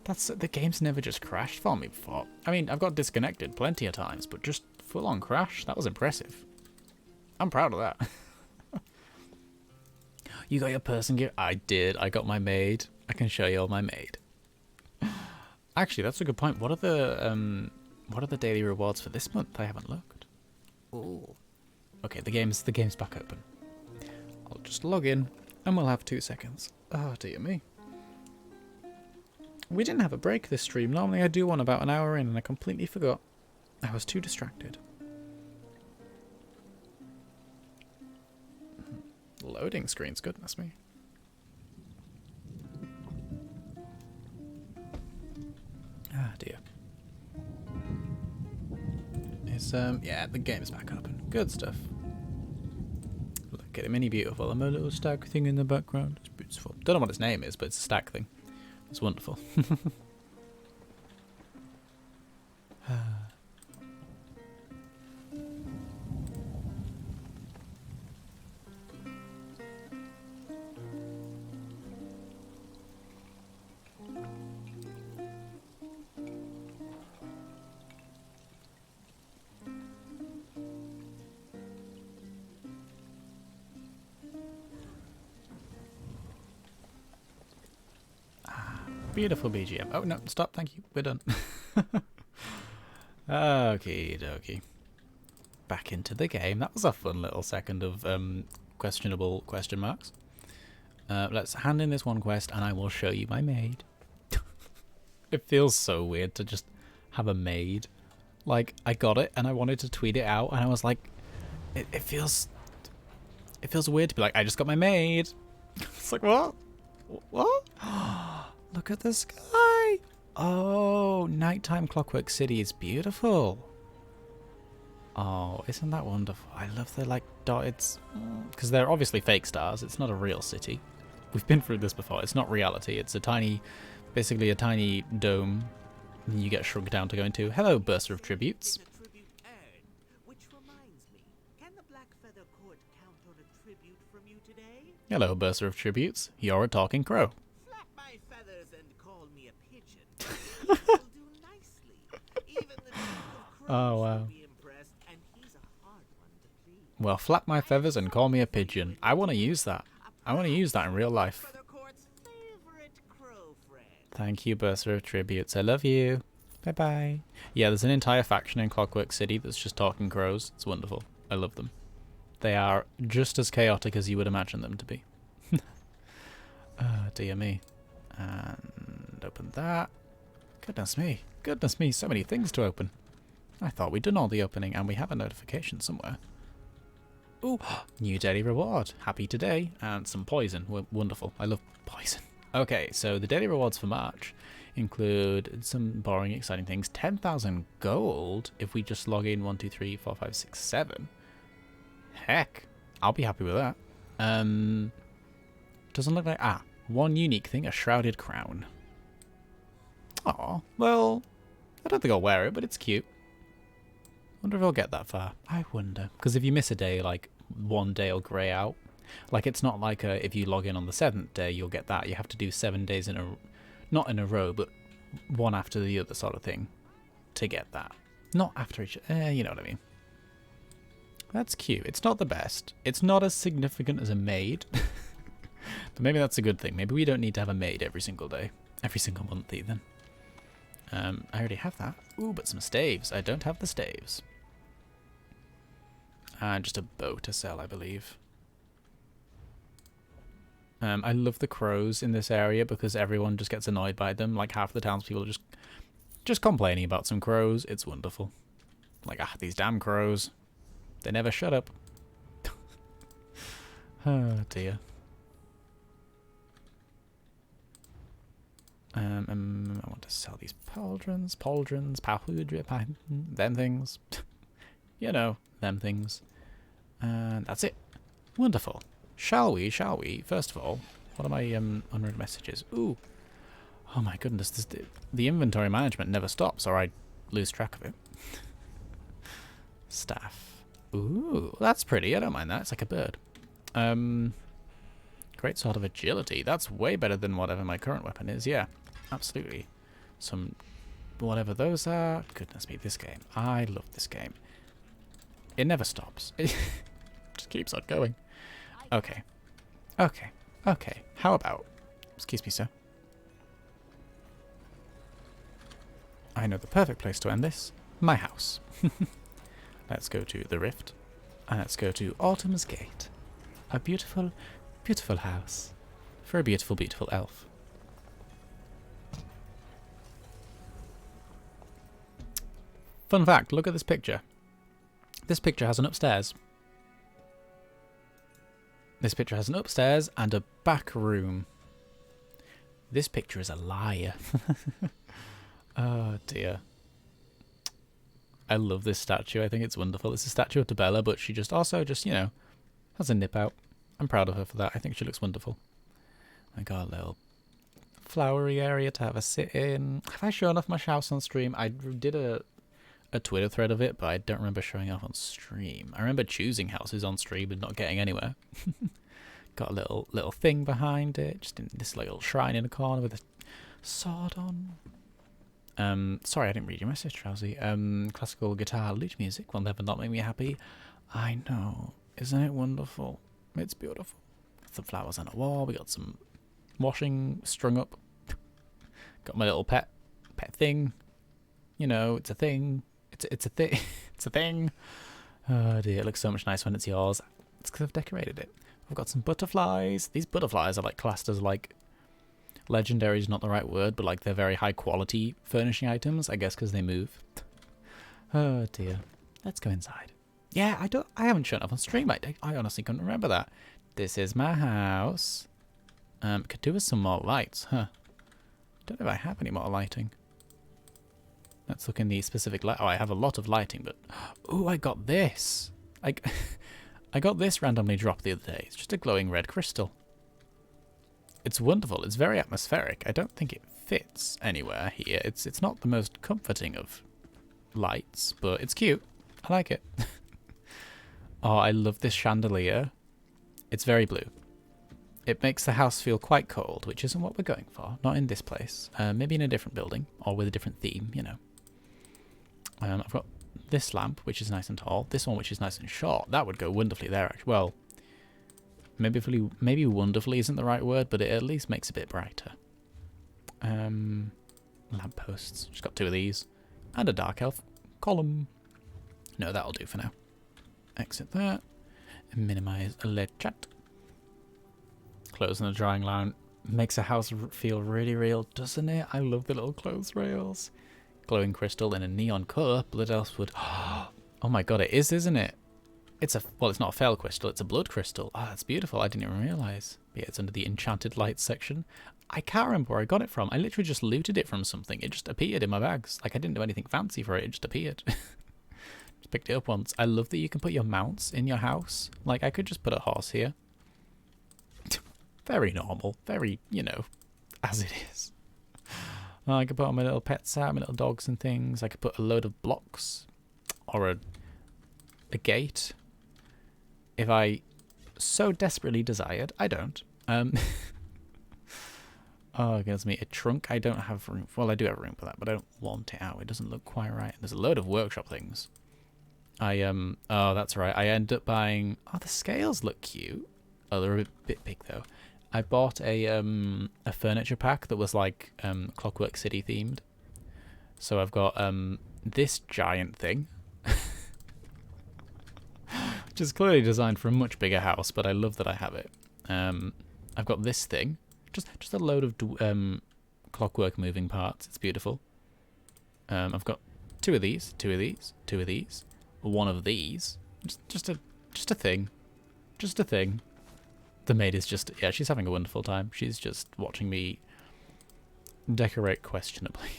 The game's never just crashed for me before. I mean, I've got disconnected plenty of times, but just full on crash? That was impressive. I'm proud of that. You got your person gear? I did. I got my maid. I can show you all my maid. Actually, that's a good point. What are the daily rewards for this month? I haven't looked. Ooh. Okay, the game's back open. I'll just log in and we'll have 2 seconds. Oh dear me. We didn't have a break this stream. Normally I do one about an hour in and I completely forgot. I was too distracted. Loading screens, goodness me. Ah dear. It's yeah, the game's back open. Good stuff. Look at him, isn't he beautiful? I'm a little stack thing in the background. It's beautiful. Don't know what its name is, but it's a stack thing. It's wonderful. Beautiful BGM. Oh, no, stop. Thank you. We're done. Okie dokie. Back into the game. That was a fun little second of questionable question marks. Let's hand in this one quest and I will show you my maid. It feels so weird to just have a maid. Like, I got it and I wanted to tweet it out and I was like, it feels weird to be like, I just got my maid. It's like, what? What? Look at the sky. Oh, nighttime Clockwork City is beautiful. Oh, isn't that wonderful? I love the like dotted, because they're obviously fake stars. It's not a real city. We've been through this before. It's not reality. It's a tiny, basically a tiny dome you get shrunk down to go into. Hello, burster of tributes. Which reminds me, can the Black Feather Court count on a tribute from you today? Hello, burster of tributes. You're a talking crow. Flap my feathers and call me a pigeon. These will do nicely. Even the Duke of Crows Oh, wow. will be impressed, and he's a hard one to please. Well, flap my feathers and call me a pigeon. I want to use that. I want to use that in real life. Feather Court's favorite crow friend. Thank you, burster of tributes. I love you. Bye-bye. Yeah, there's an entire faction in Clockwork City that's just talking crows. It's wonderful. I love them. They are just as chaotic as you would imagine them to be. Dear me. And open that. Goodness me. Goodness me, so many things to open. I thought we'd done all the opening and we have a notification somewhere. Ooh, new daily reward. Happy today. And some poison. Wonderful. I love poison. Okay, so the daily rewards for March include some boring, exciting things. 10,000 gold if we just log in 1, 2, 3, 4, 5, 6, 7. Heck, I'll be happy with that. Doesn't look like... Ah, one unique thing, a shrouded crown. Aw, well, I don't think I'll wear it, but it's cute. Wonder if I'll get that far. I wonder. Because if you miss a day, like, one day will grey out. Like, it's not like if you log in on the 7th day, you'll get that. You have to do 7 days in a... Not in a row, but one after the other sort of thing to get that. Not after each... you know what I mean. That's cute. It's not the best. It's not as significant as a maid. But maybe that's a good thing. Maybe we don't need to have a maid every single day. Every single month, even. I already have that. Ooh, but some staves. I don't have the staves. And just a bow to sell, I believe. I love the crows in this area because everyone just gets annoyed by them. Like, half the townspeople are just complaining about some crows. It's wonderful. Like, these damn crows. They never shut up. Oh, dear. I want to sell these pauldrons, them things. You know, them things. And that's it. Wonderful. Shall we? First of all, what are my unread messages? Ooh. Oh my goodness, the inventory management never stops or I lose track of it. Staff. Ooh, that's pretty. I don't mind that. It's like a bird. Great sort of agility. That's way better than whatever my current weapon is. Yeah, absolutely. Some... whatever those are. Goodness me, this game. I love this game. It never stops. It just keeps on going. Okay. Okay. Okay. How about... excuse me, sir. I know the perfect place to end this. My house. Let's go to the Rift. And let's go to Autumn's Gate. A beautiful, beautiful house. For a beautiful, beautiful elf. Fun fact, look at this picture. This picture has an upstairs. This picture has an upstairs and a back room. This picture is a liar. Oh dear. I love this statue. I think it's wonderful. It's a statue of Tabella, but she just also just, you know, has a nip out. I'm proud of her for that. I think she looks wonderful. I got a little flowery area to have a sit in. Have I shown off my house on stream? I did a Twitter thread of it, but I don't remember showing off on stream. I remember choosing houses on stream and not getting anywhere. Got a little thing behind it, just in this little shrine in a corner with a sword on. Sorry, I didn't read your message, Drowsy. Classical guitar lute music will never not make me happy. I know. Isn't it wonderful? It's beautiful. Got some flowers on a wall. We got some washing strung up. Got my little pet thing. You know, it's a thing. It's a thing. It's a thing. Oh dear, it looks so much nicer when it's yours. It's because I've decorated it. I've got some butterflies. These butterflies are like classed as like legendary is not the right word, but like they're very high quality furnishing items, I guess, because they move. Oh dear. Let's go inside. Yeah, I haven't shown up on stream. I honestly couldn't remember that. This is my house. Could do with some more lights, huh? Don't know if I have any more lighting. Let's look in the specific light. Oh, I have a lot of lighting, but oh, I got this. I got this randomly dropped the other day. It's just a glowing red crystal. It's wonderful. It's very atmospheric. I don't think it fits anywhere here. It's not the most comforting of lights, but it's cute. I like it. Oh, I love this chandelier. It's very blue. It makes the house feel quite cold, which isn't what we're going for. Not in this place. Maybe in a different building, or with a different theme, you know. I've got this lamp, which is nice and tall. This one, which is nice and short. That would go wonderfully there, actually. Well, maybe wonderfully isn't the right word, but it at least makes it a bit brighter. Lampposts. Just got 2 of these. And a dark elf column. No, that'll do for now. Exit that. And minimize LED chat. Clothes in the drying line. Makes a house feel really real, doesn't it? I love the little clothes rails. Glowing crystal in a neon colour. Blood elf wood. Oh my god, it is, isn't it? Well, it's not a fel crystal, it's a blood crystal. Ah, that's beautiful. I didn't even realise. Yeah, it's under the enchanted lights section. I can't remember where I got it from. I literally just looted it from something. It just appeared in my bags. Like, I didn't do anything fancy for it. It just appeared. Just picked it up once. I love that you can put your mounts in your house. Like, I could just put a horse here. Very normal. Very, you know, as it is. I could put on my little pets out, my little dogs and things. I could put a load of blocks. Or a gate. If I so desperately desired. I don't. Oh, it gives me a trunk. I don't have room. Well, I do have room for that, but I don't want it out. It doesn't look quite right. There's a load of workshop things. Oh, that's right. I end up buying... Oh, the scales look cute. Oh, they're a bit big, though. I bought a furniture pack that was like Clockwork City themed. So I've got this giant thing. Which is clearly designed for a much bigger house, but I love that I have it. I've got this thing. Just a load of clockwork moving parts. It's beautiful. I've got 2 of these, 2 of these, 2 of these, 1 of these. Just a thing. Just a thing. The maid is just, yeah, she's having a wonderful time. She's just watching me decorate questionably.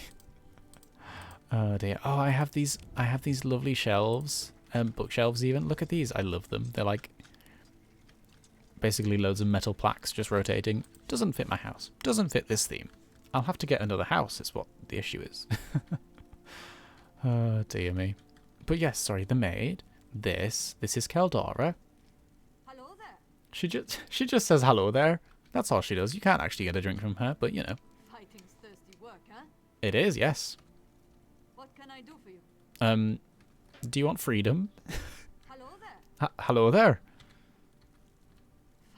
Oh dear. Oh, I have these lovely shelves, bookshelves even. Look at these. I love them. They're like basically loads of metal plaques just rotating. Doesn't fit my house. Doesn't fit this theme. I'll have to get another house is what the issue is. Oh dear me. But yes, sorry, the maid. This is Keldora. Hello there. She just says hello there. That's all she does. You can't actually get a drink from her, but you know. Fighting's thirsty work, huh? It is, yes. What can I do for you? Do you want freedom? Hello there. Hello there.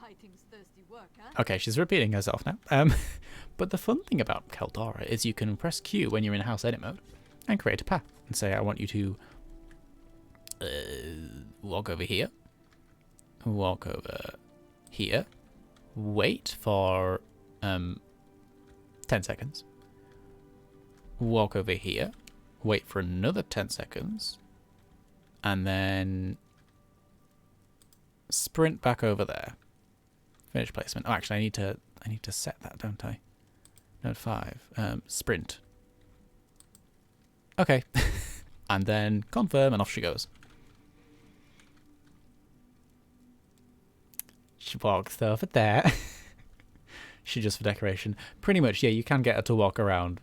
Fighting's thirsty work, huh? Okay, she's repeating herself now. But the fun thing about Keldora is you can press Q when you're in house edit mode and create a path and say, I want you to walk over here, walk over here, wait for 10 seconds, walk over here, wait for another 10 seconds, and then sprint back over there. Finish placement. Oh, actually, I need to set that, don't I? Note 5. Sprint. Okay. And then confirm, and off she goes. She walks over there. She just for decoration. Pretty much, yeah, you can get her to walk around.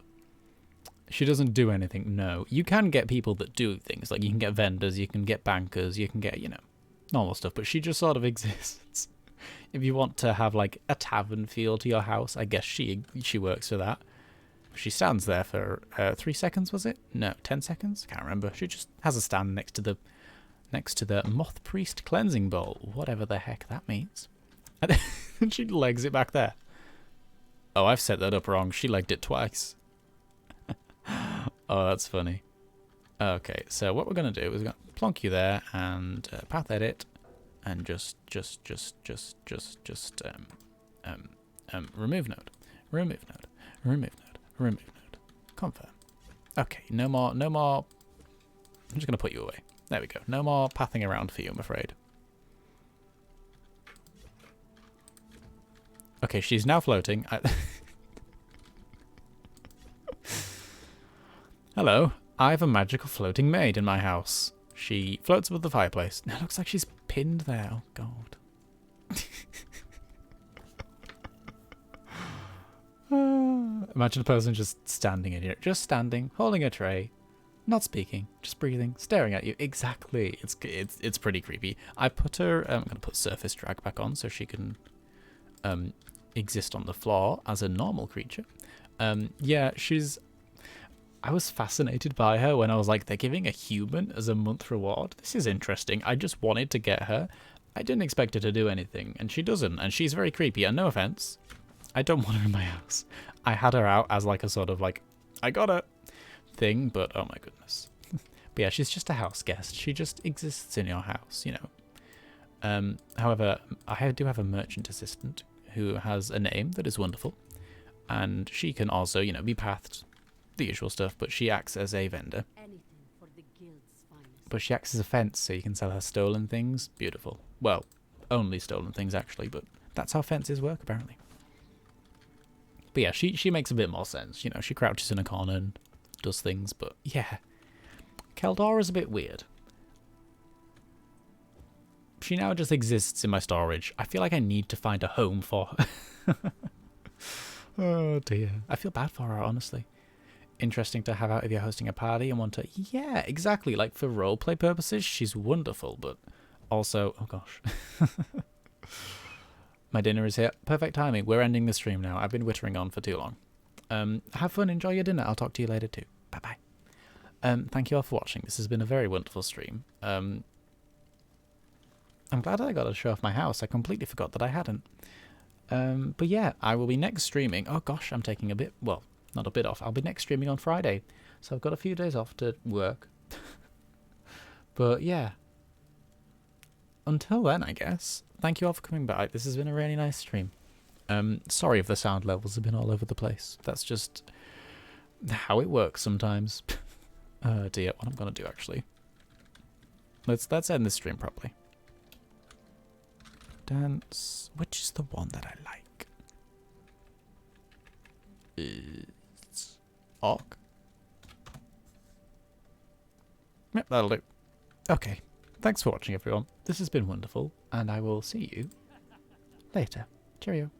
She doesn't do anything, no. You can get people that do things. Like, you can get vendors, you can get bankers, you can get, you know, normal stuff. But she just sort of exists. If you want to have, like, a tavern feel to your house, I guess she works for that. She stands there for 3 seconds, was it? No, 10 seconds? Can't remember. She just has a stand next to the Moth Priest cleansing bowl, whatever the heck that means. And she legs it back there. Oh, I've set that up wrong. She legged it twice. Oh, that's funny. Okay, so what we're going to do is we're going to plonk you there and path edit and just remove node, remove node, remove node, remove node, confirm. Okay, no more, I'm just going to put you away. There we go. No more pathing around for you, I'm afraid. Okay, she's now floating. Hello, I have a magical floating maid in my house. She floats above the fireplace. It looks like she's pinned there. Oh, God. Imagine a person just standing in here. Just standing, holding a tray, not speaking, just breathing, staring at you. Exactly. It's pretty creepy. I put her... I'm going to put surface drag back on so she can exist on the floor as a normal creature. Yeah, she's... I was fascinated by her when I was like, they're giving a human as a month reward. This is interesting. I just wanted to get her. I didn't expect her to do anything, and she doesn't, and she's very creepy, and no offense. I don't want her in my house. I had her out as like a sort of like, I got her thing, but oh my goodness. But yeah, she's just a house guest. She just exists in your house, you know. However, I do have a merchant assistant who has a name that is wonderful, and she can also, you know, be pathed, the usual stuff, but she acts as a vendor. Anything for the guild's finest. But she acts as a fence, so you can sell her stolen things. Beautiful. Well, only stolen things, actually, but that's how fences work, apparently. But yeah, she makes a bit more sense. You know, she crouches in a corner and does things, but yeah. Keldora's a bit weird. She now just exists in my storage. I feel like I need to find a home for her. Oh, dear. I feel bad for her, honestly. Interesting to have out if you're hosting a party and want to... Yeah, exactly. Like, for roleplay purposes, she's wonderful, but also... Oh, gosh. My dinner is here. Perfect timing. We're ending the stream now. I've been wittering on for too long. Have fun. Enjoy your dinner. I'll talk to you later, too. Bye-bye. Thank you all for watching. This has been a very wonderful stream. I'm glad I got to show off my house. I completely forgot that I hadn't. But yeah, I will be next streaming. Oh, gosh, I'm taking a bit... Well... Not a bit off. I'll be next streaming on Friday. So I've got a few days off to work. But yeah. Until then, I guess. Thank you all for coming back. This has been a really nice stream. Sorry if the sound levels have been all over the place. That's just how it works sometimes. Oh dear, what I'm going to do actually. Let's end this stream properly. Dance. Which is the one that I like? Orc. Yep, that'll do. Okay. Thanks for watching, everyone. This has been wonderful, and I will see you later. Cheerio.